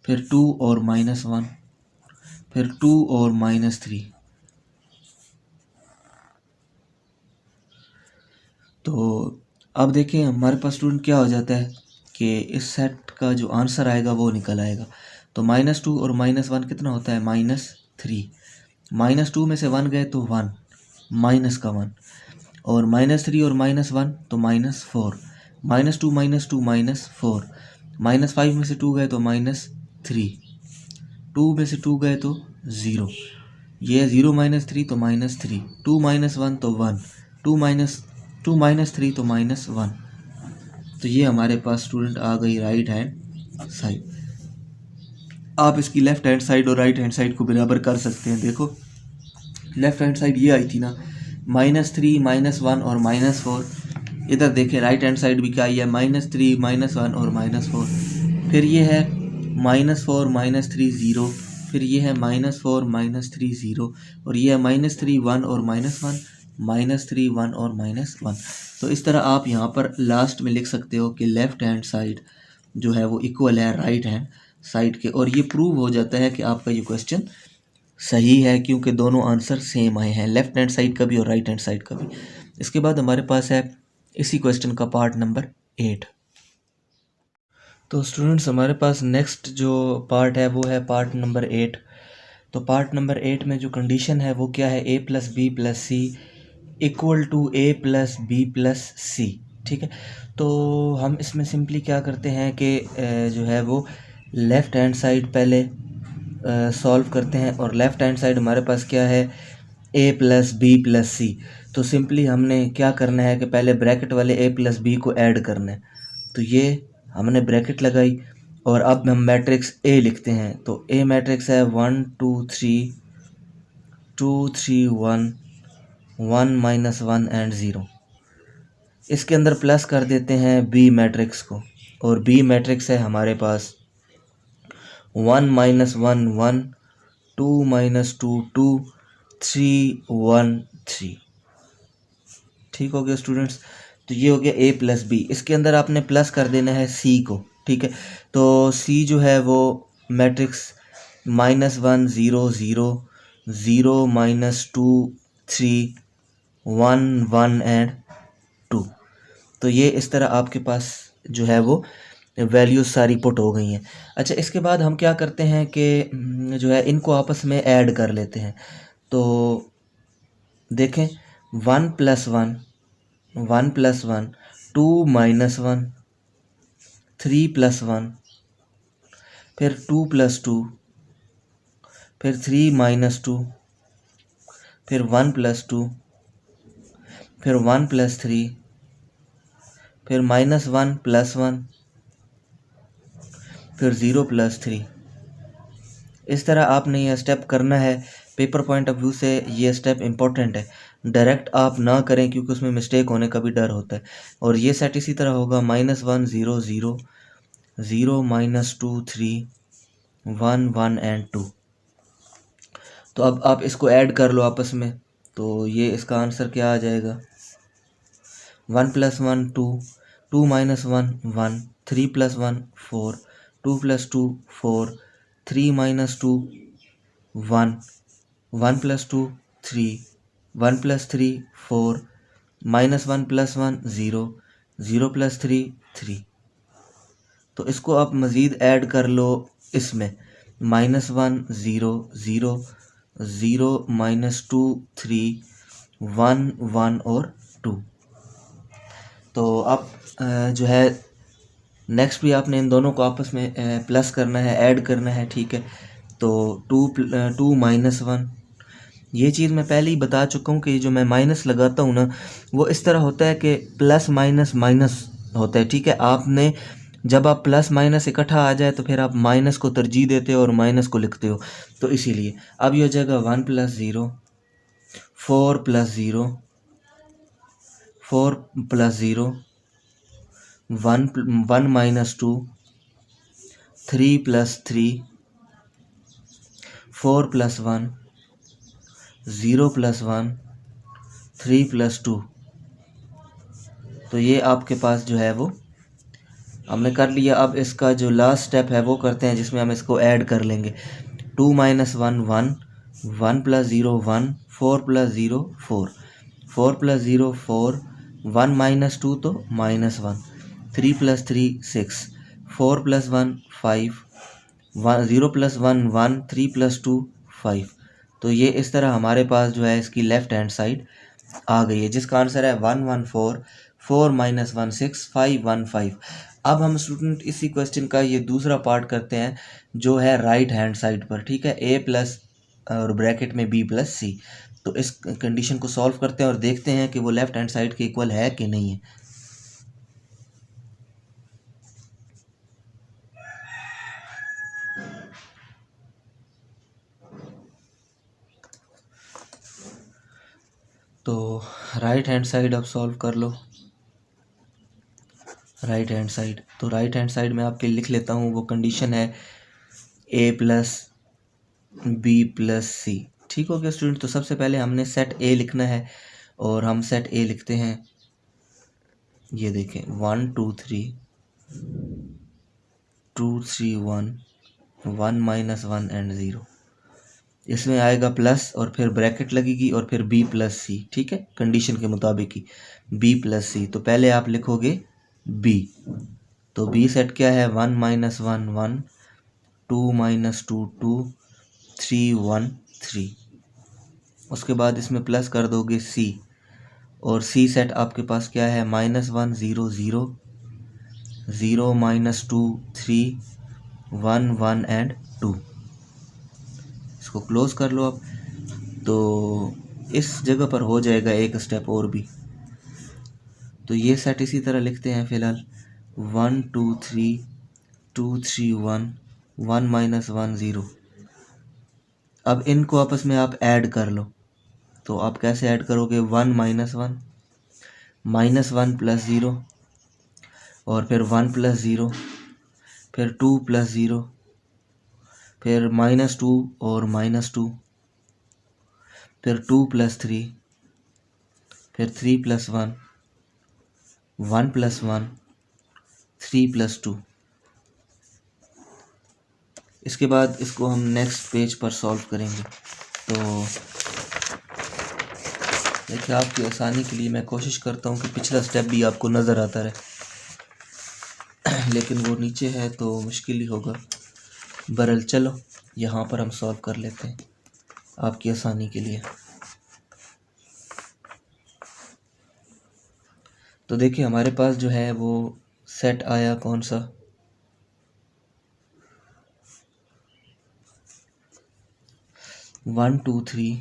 फिर 2 और -1, फिर 2 और -3। तो अब देखिए हमारे पास स्टूडेंट क्या हो जाता है कि इस सेट का जो आंसर आएगा वो निकल आएगा। तो -2 और -1 कितना होता है? -3। -2 में से 1 गए तो 1, माइनस का 1, और -3 और -1 तो -4, -2 -2 -4, -5 में से 2 गए तो -3, 2 में से 2 गए तो 0, ये 0 -3 तो -3, 2 -1 तो 1, 2 -3 तो -1। तो ये हमारे पास स्टूडेंट आ गई राइट हैंड साइड। आप इसकी लेफ्ट हैंड साइड और राइट हैंड साइड को बराबर कर सकते हैं। देखो लेफ्ट हैंड साइड ये आई थी ना, -3 -1 और -4। इधर देखें राइट हैंड साइड भी क्या आई है, -3 -1 और -4। फिर ये है -4 -3 0, फिर ये है -4 -3 0, और ये है -3 1 और -1, -3 1 और -1। तो इस तरह आप यहाँ पर लास्ट में लिख सकते हो कि लेफ़्ट हैंड साइड जो है वो इक्वल है राइट हैंड साइड के, और ये प्रूव हो जाता है कि आपका ये क्वेश्चन सही है क्योंकि दोनों आंसर सेम आए हैं, लेफ़्ट हैंड साइड का भी और राइट हैंड साइड का भी। इसके बाद हमारे पास है इसी क्वेश्चन का पार्ट नंबर 8। तो स्टूडेंट्स हमारे पास नेक्स्ट जो पार्ट है वो है पार्ट नंबर 8। तो पार्ट नंबर 8 में जो कंडीशन है वो क्या है, a + b + c equal to a + b + c। ठीक है, तो हम इसमें सिंपली क्या करते हैं कि जो है वो लेफ़्ट हैंड साइड पहले सॉल्व करते हैं, और लेफ़्ट हैंड साइड हमारे पास क्या है, a + b + c। तो सिंपली हमने क्या करना है कि पहले ब्रैकेट वाले a + b को ऐड करना है। तो ये हमने ब्रैकेट लगाई, और अब हम मैट्रिक्स A लिखते हैं। तो A मैट्रिक्स है 1 2 3 2 3 1 1 -1 एंड 0। इसके अंदर प्लस कर देते हैं B मैट्रिक्स को, और B मैट्रिक्स है हमारे पास 1 -1 1 2 -2 2 3 1 3। ठीक हो गया स्टूडेंट्स। तो ये हो गया a + b। इसके अंदर आपने प्लस कर देना है c को। ठीक है, तो c जो है वो मैट्रिक्स -1 0 0 0 -2 3 1 1 एंड 2। तो ये इस तरह आपके पास जो है वो वैल्यूज सारी पुट हो गई हैं। अच्छा, इसके बाद हम क्या करते हैं कि जो है इनको आपस में ऐड कर लेते हैं। तो देखें 1 + 1 1 + 1 2 -1 3 + 1, फिर 2 + 2, फिर 3 -2, फिर 1 + 2, फिर 1 + 3, फिर -1 + 1, फिर 0 + 3। इस तरह आपने यह स्टेप करना है। पेपर पॉइंट ऑफ व्यू से ये स्टेप इम्पोर्टेंट है, डायरेक्ट आप ना करें क्योंकि उसमें मिस्टेक होने का भी डर होता है। और ये सेट इसी तरह होगा -1 0 0 0 -2 3 1 1 एंड 2। तो अब आप इसको ऐड कर लो आपस में, तो ये इसका आंसर क्या आ जाएगा, 1 + 1 2 2 - 1 1 3 + 1 4 2 + 2 4 3 - 2 1 1 + 2 3 1 + 3 4 -1 + 1 0 0 + 3 3। तो इसको आप मज़ीद ऐड कर लो इसमें, -1 0 0 0 -2 3 1 1 और 2। तो अब जो है नेक्स्ट भी आपने इन दोनों को आपस में प्लस करना है, ऐड करना है। ठीक है, तो 2 -1, ये चीज़ मैं पहले ही बता चुका हूँ कि जो मैं माइनस लगाता हूँ ना, वो इस तरह होता है कि प्लस माइनस माइनस होता है। ठीक है, आपने जब आप प्लस माइनस इकट्ठा आ जाए तो फिर आप माइनस को तरजीह देते हो और माइनस को लिखते हो। तो इसीलिए अब ये हो जाएगा 1 + 0 4 + 0 4 + 0 1 -2 3 + 3 4 + 1 0 + 1 3 + 2, तो ये आपके पास जो है वो हमने कर लिया। अब इसका जो लास्ट स्टेप है वो करते हैं, जिसमें हम इसको ऐड कर लेंगे। 2 - 1 1, 1 + 0 1, 4 + 0 4, 4 + 0 4, 1 - 2 तो -1, 3 + 3 6, 4 + 1 5, 0 + 1 1, 3 + 2 5। तो ये इस तरह हमारे पास जो है इसकी लेफ़्ट हैंड साइड आ गई है, जिसका आंसर है 1 1 4, 4 - 1 6, 5 1 5। अब हम स्टूडेंट इसी क्वेश्चन का ये दूसरा पार्ट करते हैं, जो है राइट हैंड साइड पर। ठीक है, a प्लस और ब्रैकेट में b + c। तो इस कंडीशन को सॉल्व करते हैं और देखते हैं कि वो लेफ्ट हैंड साइड के इक्वल है कि नहीं है। तो राइट हैंड साइड अब सॉल्व कर लो। राइट हैंड साइड, तो राइट हैंड साइड में आपके लिख लेता हूँ। वो कंडीशन है a + b + c। ठीक हो गया स्टूडेंट। तो सबसे पहले हमने सेट a लिखना है और हम सेट a लिखते हैं। ये देखें 1 2 3, 2 3 1, 1 - 1 एंड 0। इसमें आएगा प्लस और फिर ब्रैकेट लगेगी और फिर b + c। ठीक है, कंडीशन के मुताबिक ही b + c। तो पहले आप लिखोगे b, तो b सेट क्या है 1 - 1 1, 2 - 2 2, 3 1 3। उसके बाद इसमें प्लस कर दोगे c, और c सेट आपके पास क्या है -1 0 0, 0 - 2 3, 1 1 एंड 2। इसको क्लोज कर लो अब। तो इस जगह पर हो जाएगा एक स्टेप और भी। तो ये सेट इसी तरह लिखते हैं फ़िलहाल 1 2 3, 2 3 1, 1 - 1 0। अब इनको आपस में आप ऐड कर लो। तो आप कैसे ऐड करोगे 1 - 1, -1 + 0, और फिर 1 + 0, फिर 2 + 0, फिर -2 और -2, फिर 2 + 3, फिर 3 + 1, 1 + 1, 3 + 2। इसके बाद इसको हम नेक्स्ट पेज पर सॉल्व करेंगे। तो देखिए, आपकी आसानी के लिए मैं कोशिश करता हूँ कि पिछला स्टेप भी आपको नज़र आता रहे, लेकिन वो नीचे है तो मुश्किल ही होगा। बहरहाल चलो यहाँ पर हम सॉल्व कर लेते हैं आपकी आसानी के लिए। तो देखिए, हमारे पास जो है वो सेट आया कौन सा 1 2 3,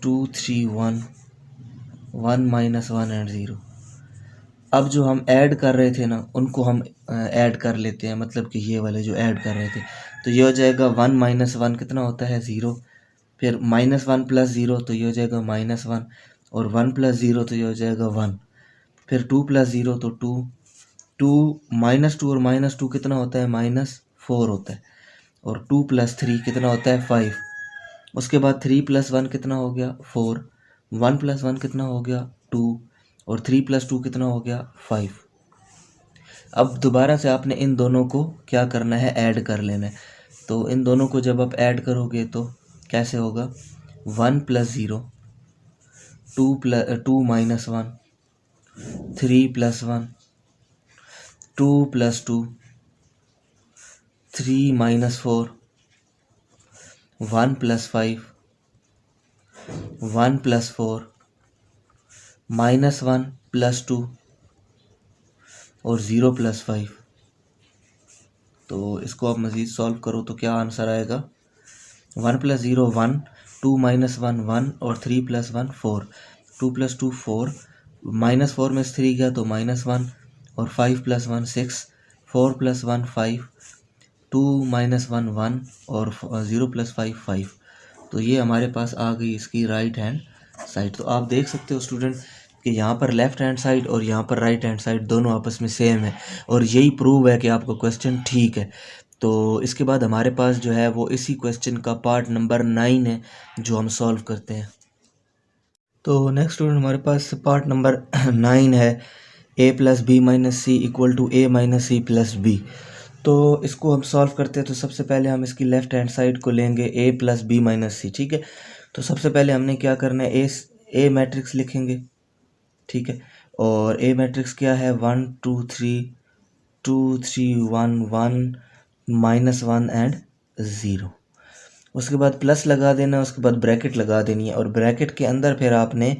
2 3 1, 1 - 1 एंड 0। अब जो हम ऐड कर रहे थे ना, उनको हम ऐड कर लेते हैं, मतलब कि ये वाले जो ऐड कर रहे थे। तो ये हो जाएगा 1 - 1 कितना होता है 0, फिर -1 + 0 तो ये हो जाएगा -1, और 1 + 0 तो ये हो जाएगा 1, फिर 2 + 0 तो 2, 2 -2 और -2 कितना होता है -4 होता है, और 2 + 3 कितना होता है 5। उसके बाद 3 + 1 कितना हो गया 4, 1 + 1 कितना हो गया 2, और 3 + 2 कितना हो गया 5। अब दोबारा से आपने इन दोनों को क्या करना है, ऐड कर लेना है। तो इन दोनों को जब आप ऐड करोगे तो कैसे होगा 1 + 0, 2 - 1, 3 + 1, 2 + 2, 3 - 4, 1 + 5, 1 + 4, -1 + 2 और 0 + 5। तो इसको आप मज़ीद सॉल्व करो तो क्या आंसर आएगा 1 + 0 1, 2 - 1 1, और 3 + 1 4, 2 + 2 4, -4 में से 3 गया तो -1, और 5 + 1 6, 4 + 1 5, 2 - 1 1, और 0 + 5 5। तो ये हमारे पास आ गई इसकी राइट हैंड साइड। तो आप देख सकते हो स्टूडेंट कि यहाँ पर लेफ़्ट हैंड साइड और यहाँ पर राइट हैंड साइड दोनों आपस में सेम है, और यही प्रूव है कि आपका क्वेश्चन ठीक है। तो इसके बाद हमारे पास जो है वो इसी क्वेश्चन का पार्ट नंबर 9 है, जो हम सॉल्व करते हैं। तो नेक्स्ट स्टूडेंट हमारे पास पार्ट नंबर 9 है, a plus B minus C equal to a minus C plus B. तो इसको हम सॉल्व करते हैं। तो सबसे पहले हम इसकी लेफ्ट हैंड साइड को लेंगे a प्लस बी माइनस सी, ठीक है। तो सबसे पहले हमने क्या करना है, ए मैट्रिक्स लिखेंगे, ठीक है। और ए मैट्रिक्स क्या है, 1 2 3 2 3 1 1 -1 एंड 0। उसके बाद प्लस लगा देना, उसके बाद ब्रैकेट लगा देनी है, और ब्रैकेट के अंदर फिर आपने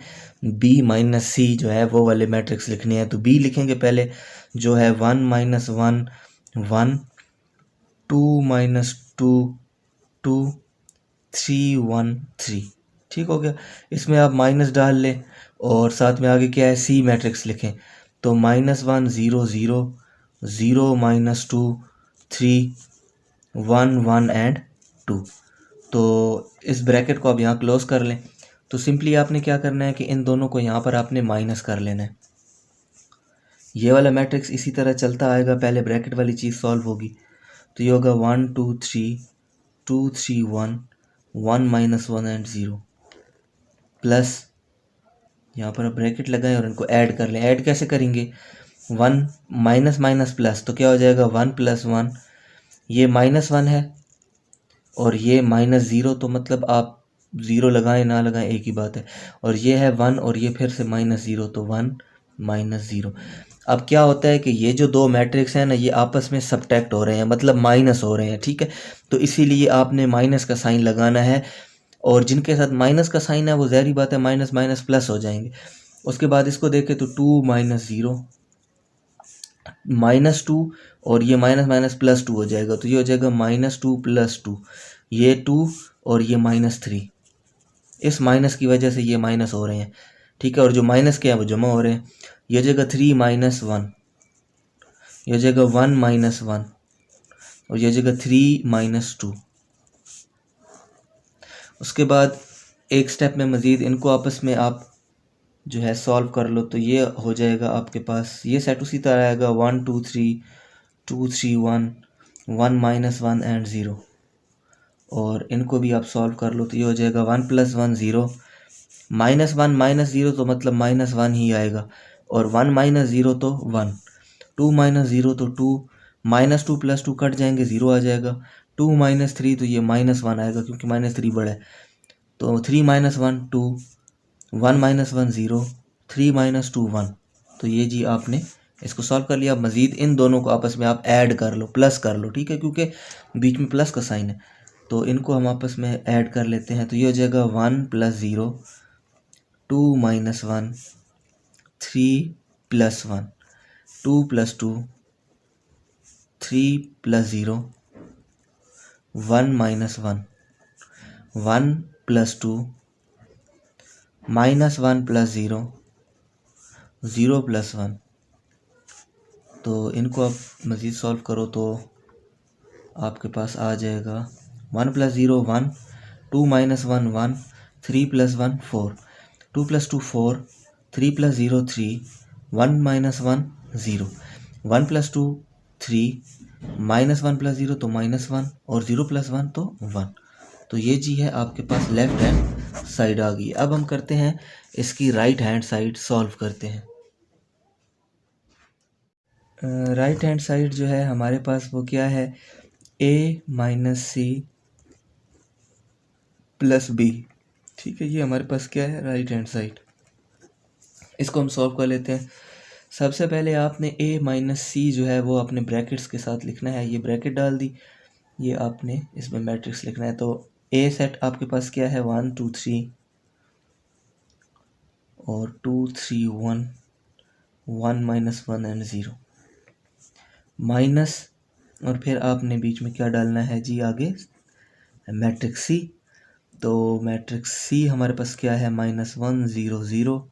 b माइनस सी जो है वो वाले मैट्रिक्स लिखने हैं। तो b लिखेंगे पहले, जो है 1 -1 1 2 -2 2 3 1 3, ठीक हो गया। इसमें आप माइनस डाल लें और साथ में आगे क्या है, सी मैट्रिक्स लिखें। तो -1 0 0 0 -2 3 1 1 एंड 2। तो इस ब्रैकेट को आप यहाँ क्लोज कर लें। तो सिंपली आपने क्या करना है कि इन दोनों को यहाँ पर आपने माइनस कर लेना है। ये वाला मैट्रिक्स इसी तरह चलता आएगा, पहले ब्रैकेट वाली चीज़ सॉल्व होगी। तो ये होगा 1 2 3 2 3 1 1 -1 एंड 0 प्लस, यहाँ पर आप ब्रैकेट लगाएं और इनको ऐड कर लें। ऐड कैसे करेंगे, 1 माइनस माइनस प्लस, तो क्या हो जाएगा 1 + 1, ये -1 है और ये -0, तो मतलब आप 0 लगाएं ना लगाएं एक ही बात है। और ये है 1 और ये फिर से -0, तो 1 -0। अब क्या होता है कि ये जो दो मैट्रिक्स हैं ना, ये आपस में सब्ट्रैक्ट हो रहे हैं, मतलब माइनस हो रहे हैं, ठीक है। तो इसीलिए आपने माइनस का साइन लगाना है, और जिनके साथ माइनस का साइन है वो ज़ाहिर बात है माइनस माइनस प्लस हो जाएंगे। उसके बाद इसको देखें तो 2 -0 -2, और ये माइनस माइनस +2 हो जाएगा। तो ये हो जाएगा -2 + 2, ये 2 और ये -3। इस माइनस की वजह से ये माइनस हो रहे हैं, ठीक है। और जो माइनस के हैं वो जमा हो रहे हैं। ये हो जाएगा 3 - 1, ये हो जाएगा 1 - 1, और ये हो जाएगा 3 - 2। उसके बाद एक स्टेप में मज़ीद इनको आपस में आप जो है सॉल्व कर लो, तो ये हो जाएगा आपके पास, ये सेट उसी तरह आएगा 1 2 3 2 3 1 1 -1 एंड 0। और इनको भी आप सॉल्व कर लो, तो ये हो जाएगा 1 + 1 0 -1 -0, तो मतलब -1 ही आएगा, और 1 - 0 तो 1, 2 - 0 तो 2, -2 + 2 कट जाएंगे, 0 आ जाएगा, 2 - 3 तो ये -1 आएगा क्योंकि -3 बड़ा है। तो 3 - 1 2, 1 - 1 0, 3 - 2 1। तो ये जी आपने इसको सॉल्व कर लिया। अब मज़ीद इन दोनों को आपस में आप ऐड कर लो, प्लस कर लो, ठीक है, क्योंकि बीच में प्लस का साइन है। तो इनको हम आपस में ऐड कर लेते हैं। तो ये हो जाएगा 1 + 0 2 - 1 3 + 1 2 + 2 3 + 0 1 - 1 1 + 2 -1 + 0 0 + 1। तो इनको आप मज़ीद सॉल्व करो तो आपके पास आ जाएगा 1 + 0 1 2 - 1 1 3 + 1 4 2 + 2 4 3 + 0 3 1 - 1 0 1 + 2 3 -1 + 0 तो -1 और 0 + 1 तो 1। तो ये जी है आपके पास लेफ़्ट हैंड साइड आ गई। अब हम करते हैं इसकी राइट हैंड साइड सॉल्व करते हैं। राइट हैंड साइड जो है हमारे पास वो क्या है, a - c + b, ठीक है। ये हमारे पास क्या है, राइट हैंड साइड। इसको हम सॉल्व कर लेते हैं। सबसे पहले आपने a - c जो है वो अपने ब्रैकेट्स के साथ लिखना है। ये ब्रैकेट डाल दी, ये आपने इसमें मैट्रिक्स लिखना है। तो a सेट आपके पास क्या है, 1 2 3 और 2 3 1 1 - 1 एंड 0 माइनस, और फिर आपने बीच में क्या डालना है जी, आगे मैट्रिक्स सी। तो मैट्रिक्स सी हमारे पास क्या है, -1 0 0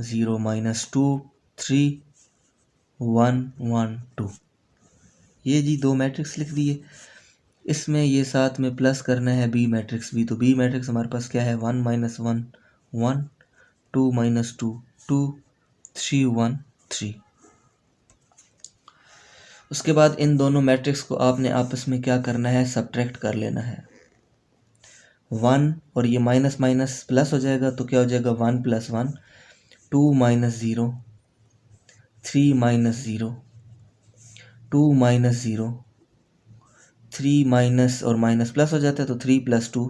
0 -2 3 1 1 2। ये जी दो मैट्रिक्स लिख दिए। इसमें ये साथ में प्लस करना है बी मैट्रिक्स भी। तो बी मैट्रिक्स हमारे पास क्या है, 1 - 1 1 2 - 2 2 3 1 3। उसके बाद इन दोनों मैट्रिक्स को आपने आपस में क्या करना है, सब्ट्रैक्ट कर लेना है। 1 और ये माइनस माइनस प्लस हो जाएगा तो क्या हो जाएगा 1 + 1, 2 - 0, 3 - 0, 2 - 0, 3 माइनस और माइनस प्लस हो जाता है तो 3 + 2,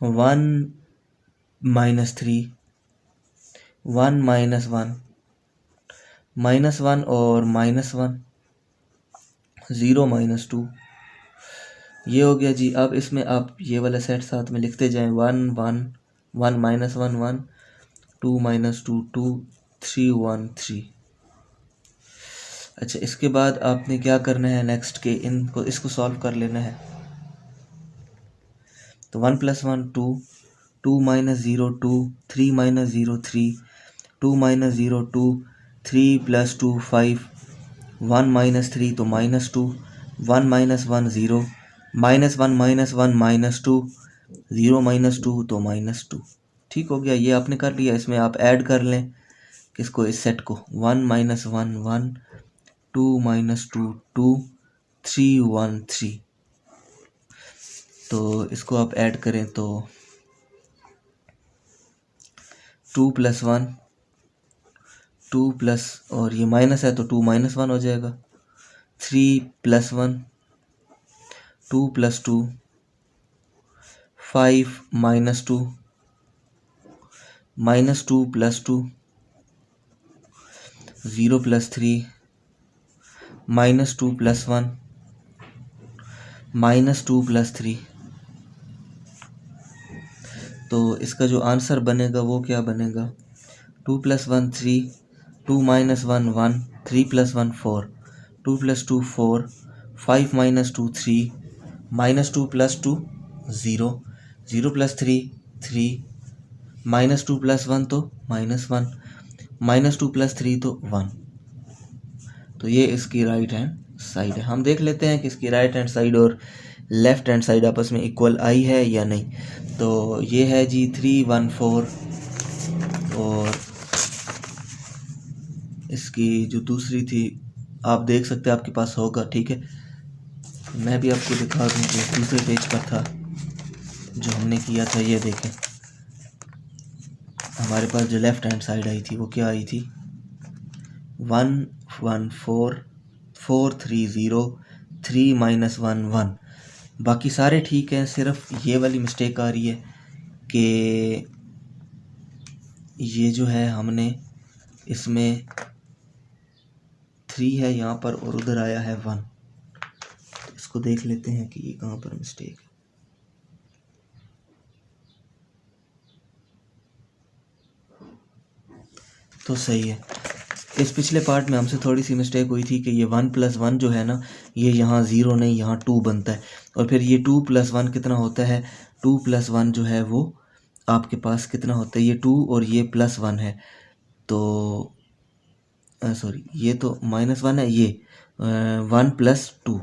1 - 3, 1 - 1, -1 और -1, 0 - 2। ये हो गया जी। अब इसमें आप ये वाला सेट साथ में लिखते जाएं, 1 1 1 - 1 1, 2 - 2 2, 3 1 3। अच्छा, इसके बाद आपने क्या करना है नेक्स्ट के इसको सॉल्व कर लेना है। तो 1 + 1 2, 2 - 0 2, 3 - 0 3, 2 - 0 2, 3 + 2 5, 1 - 3 तो -2, 1 - 1 0, -1 - 1 -2, 0 - 2 तो -2। ठीक हो गया, ये आपने कर लिया। इसमें आप ऐड कर लें किसको, इस सेट को, 1 - 1 1, 2 - 2 2, 3 1 3। तो इसको आप ऐड करें तो 2 + 1, 2 प्लस और ये माइनस है तो 2 - 1 हो जाएगा, 3 + 1, 2 + 2, 5 - 2, -2 + 2, 0 + 3, -2 + 1, -2 + 3। तो इसका जो आंसर बनेगा वो क्या बनेगा, 2 + 1 3, 2 - 1 1, 3 + 1 4, 2 + 2 4, 5 - 2 3, -2 + 2 0, 0 + 3 3, -2 + 1 तो -1, -2 + 3 तो 1। तो ये इसकी राइट हैंड साइड है। हम देख लेते हैं कि इसकी राइट हैंड साइड और लेफ्ट हैंड साइड आपस में इक्वल आई है या नहीं। तो ये है जी 3 1 4, और इसकी जो दूसरी थी आप देख सकते हैं आपके पास होगा, ठीक है। मैं भी आपको दिखा दूँ कि दूसरे पेज पर था जो हमने किया था। ये देखें, हमारे पास जो लेफ्ट हैंड साइड आई थी वो क्या आई थी, 1 1 4 4 3 0, 3 - 1 1। बाकी सारे ठीक हैं, सिर्फ ये वाली मिस्टेक आ रही है कि ये जो है हमने इसमें 3 है यहाँ पर और उधर आया है 1। इसको देख लेते हैं कि ये कहाँ पर मिस्टेक है। तो सही है। इस पिछले पार्ट में हमसे थोड़ी सी मिस्टेक हुई थी कि ये 1 + 1 जो है ना, ये यहाँ 0 नहीं, यहाँ 2 बनता है। और फिर ये 2 + 1 कितना होता है, 2 + 1 जो है वो आपके पास कितना होता है, ये 2 और ये +1 है। तो सॉरी, ये तो -1 है, ये 1 + 2,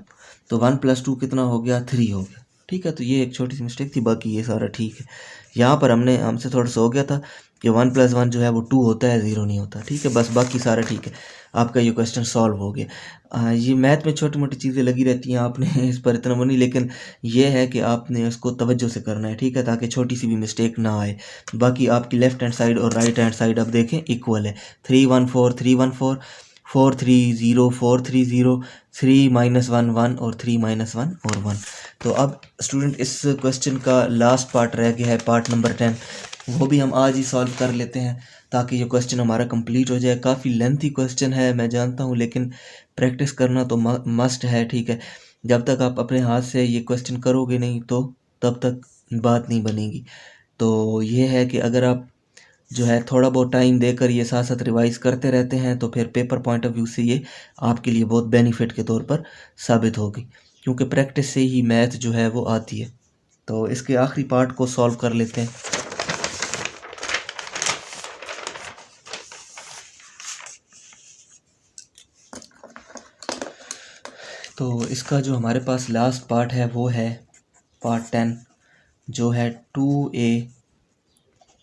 तो 1 + 2 कितना हो गया, 3 हो गया। ठीक है, तो ये एक छोटी सी मिस्टेक थी, बाकी ये सारा ठीक है। यहाँ पर हमसे थोड़ा सा हो गया था कि 1 + 1 जो है वो 2 होता है, 0 नहीं होता। ठीक है, बस बाकी सारा ठीक है। आपका ये क्वेश्चन सॉल्व हो गया। ये मैथ में छोटी मोटी चीज़ें लगी रहती हैं, आपने इस पर इतना वो नहीं, लेकिन ये है कि आपने इसको तवज्जो से करना है, ठीक है, ताकि छोटी सी भी मिस्टेक ना आए। बाकी आपकी लेफ्ट हैंड साइड और राइट हैंड साइड अब देखें इक्वल है, 3 1 4 3 1 4, 4 3 0 4 3 0, 3 - 1 1 और 3 - 1 और 1। तो अब स्टूडेंट इस क्वेश्चन का लास्ट पार्ट रह गया है, पार्ट नंबर 10, वो भी हम आज ही सॉल्व कर लेते हैं ताकि ये क्वेश्चन हमारा कंप्लीट हो जाए। काफ़ी लेंथी क्वेश्चन है मैं जानता हूँ, लेकिन प्रैक्टिस करना तो मस्ट है, ठीक है। जब तक आप अपने हाथ से ये क्वेश्चन करोगे नहीं तो तब तक बात नहीं बनेगी। तो ये है कि अगर आप जो है थोड़ा बहुत टाइम देकर ये साथ साथ रिवाइज करते रहते हैं तो फिर पेपर पॉइंट ऑफ व्यू से ये आपके लिए बहुत बेनिफिट के तौर पर साबित होगी, क्योंकि प्रैक्टिस से ही मैथ जो है वो आती है। तो इसके आखिरी पार्ट को सॉल्व कर लेते हैं। तो इसका जो हमारे पास लास्ट पार्ट है वो है पार्ट 10, जो है 2a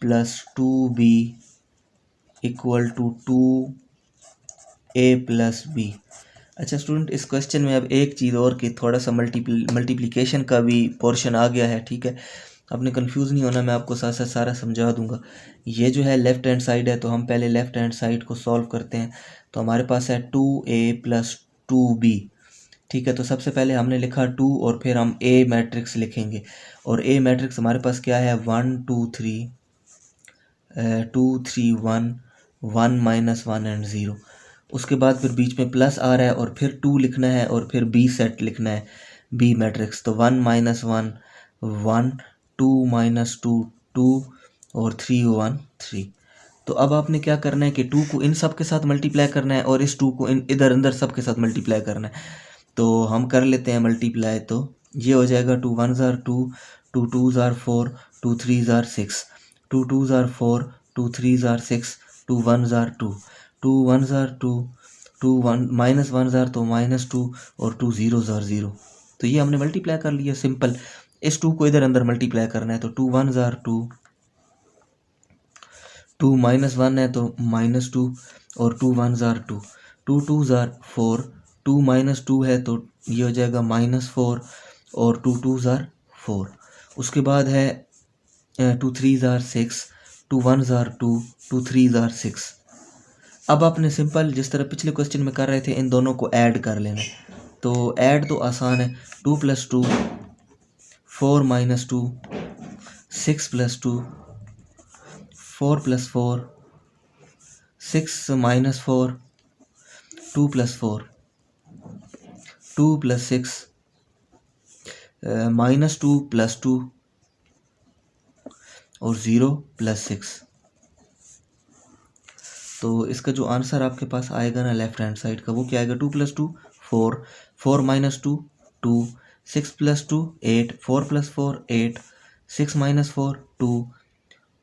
+ 2b = 2a + b। अच्छा स्टूडेंट, इस क्वेश्चन में अब एक चीज़ और कि थोड़ा सा मल्टीप्लिकेशन का भी पोर्शन आ गया है, ठीक है। आपने कंफ्यूज नहीं होना, मैं आपको साथ साथ सारा समझा दूंगा। ये जो है लेफ़्ट हैंड साइड है, तो हम पहले लेफ़्ट हैंड साइड को सॉल्व करते हैं। तो हमारे पास है 2a + 2b, ठीक है। तो सबसे पहले हमने लिखा 2 और फिर हम a मैट्रिक्स लिखेंगे, और a मैट्रिक्स हमारे पास क्या है 1 2 3 2 3 1 1 -1 एंड 0। उसके बाद फिर बीच में प्लस आ रहा है और फिर 2 लिखना है और फिर बी सेट लिखना है, बी मैट्रिक्स। तो 1 -1 1 2 -2 2 और 3 1 3। तो अब आपने क्या करना है कि 2 को इन सब के साथ मल्टीप्लाई करना है और इस 2 को इधर अंदर सब के साथ मल्टीप्लाई करना है। तो हम कर लेते हैं मल्टीप्लाई। तो ये हो जाएगा 2 1s are 2 2 2s are 4 2 3s are 6 2 2s are 4 2 3s are 6 2 1s are 2 2 1s are 2 2 1 -1s are तो -2 और 2 0s are 0। तो ये हमने मल्टीप्लाई कर लिया सिंपल। इस 2 को इधर अंदर मल्टीप्लाई करना है, तो 2 1s are 2 2 -1 है तो -2 और 2 1s are 2 2 2s are 4 2 -2 है तो ये हो जाएगा -4 और 2 2s are 4। उसके बाद है 2 3s are 6 2 1s are 2 2 3s are 6। अब आपने सिंपल जिस तरह पिछले क्वेश्चन में कर रहे थे इन दोनों को ऐड कर लेना है। तो ऐड तो आसान है, 2 + 2 4 - 2 6 + 2 4 + 4 6 - 4 2 + 4 2 + 6 -2 + 2 और 0 + 6। तो इसका जो आंसर आपके पास आएगा ना लेफ्ट हैंड साइड का, वो क्या आएगा 2 + 2 4 4 - 2 2 6 + 2 8 4 + 4 8 6 - 4 2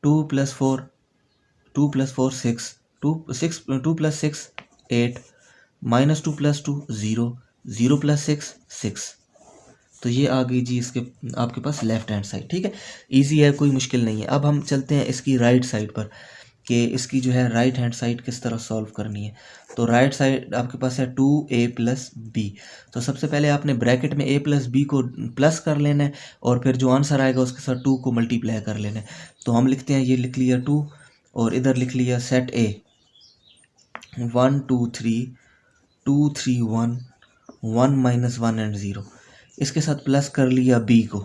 2 + 4 2 + 4 6 2 6 2 + 6 8 -2 + 2 0 0 + 6 6। तो ये आ गई जी इसके आपके पास लेफ्ट हैंड साइड, ठीक है। इजी है, कोई मुश्किल नहीं है। अब हम चलते हैं इसकी राइट साइड पर कि इसकी जो है राइट हैंड साइड किस तरह सॉल्व करनी है। तो राइट साइड आपके पास है 2a + b। तो सबसे पहले आपने ब्रैकेट में a + b को प्लस कर लेना है और फिर जो आंसर आएगा उसके साथ 2 को मल्टीप्लाई कर लेना है। तो हम लिखते हैं, ये लिख लिया 2 और इधर लिख लिया सेट a 1 2 3 2 3 1 1 -1 एंड 0। इसके साथ प्लस कर लिया b को,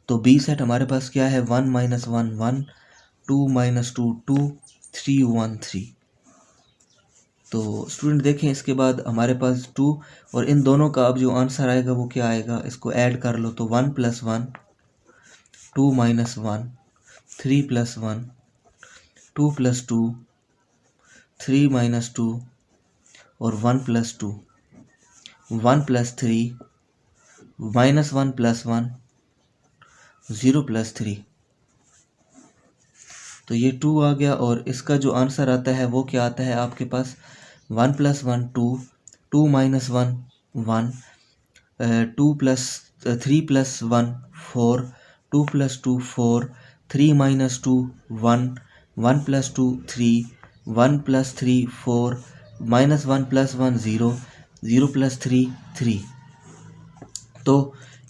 तो b सेट हमारे पास क्या है 1 - 1 1 2 - 2 2 3 1 3। तो स्टूडेंट देखें इसके बाद हमारे पास 2 और इन दोनों का अब जो आंसर आएगा वो क्या आएगा, इसको ऐड कर लो। तो 1 + 1 2 - 1 3 + 1 2 + 2 3 - 2 और 1 + 2 1 + 3 -1 + 1 0 + 3। तो ये 2 आ गया और इसका जो आंसर आता है वो क्या आता है आपके पास 1 + 1 2 2 - 1 1 2 + 3 + 1 4 2 + 2 4 3 - 2 1 1 + 2 3 1 + 3 4 -1 + 1 0 0 + 3 3। तो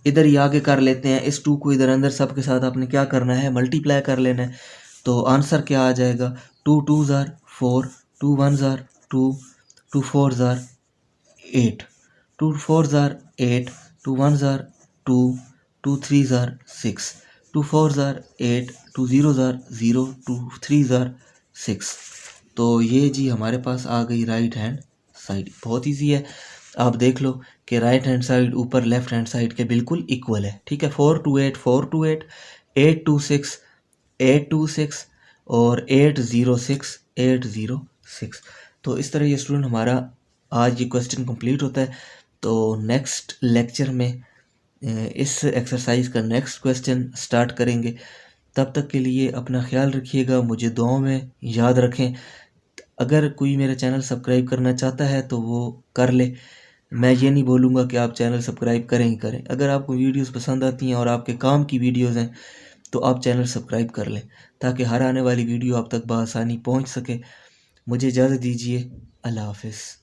इधर ही आगे कर लेते हैं, इस 2 को इधर अंदर सब के साथ आपने क्या करना है मल्टीप्लाई कर लेना है। तो आंसर क्या आ जाएगा 2 2s are 4 2 1s are 2 2 4s are 8 2 4s are 8 2 1s are 2 2 3s are 6 2 4s are 8 2 0s are 0 2 3s are 6। तो ये जी हमारे पास आ गई राइट हैंड साइड। बहुत ईजी है, आप देख लो कि राइट हैंड साइड ऊपर लेफ्ट हैंड साइड के बिल्कुल इक्वल है, ठीक है। 4 2 8 4 2 8 8 2 6 8 2 6 और 8 0 6 8 0 6। तो इस तरह ये स्टूडेंट हमारा आज ये क्वेश्चन कंप्लीट होता है। तो नेक्स्ट लेक्चर में इस एक्सरसाइज का नेक्स्ट क्वेश्चन स्टार्ट करेंगे। तब तक के लिए अपना ख्याल रखिएगा, मुझे दुआओं में याद रखें। अगर कोई मेरा चैनल सब्सक्राइब करना चाहता है तो वो कर ले, मैं ये नहीं बोलूँगा कि आप चैनल सब्सक्राइब करें ही करें। अगर आपको वीडियोस पसंद आती हैं और आपके काम की वीडियोस हैं तो आप चैनल सब्सक्राइब कर लें ताकि हर आने वाली वीडियो आप तक बआसानी पहुंच सके। मुझे इजाज़त दीजिए, अल्लाह हाफ़िज़।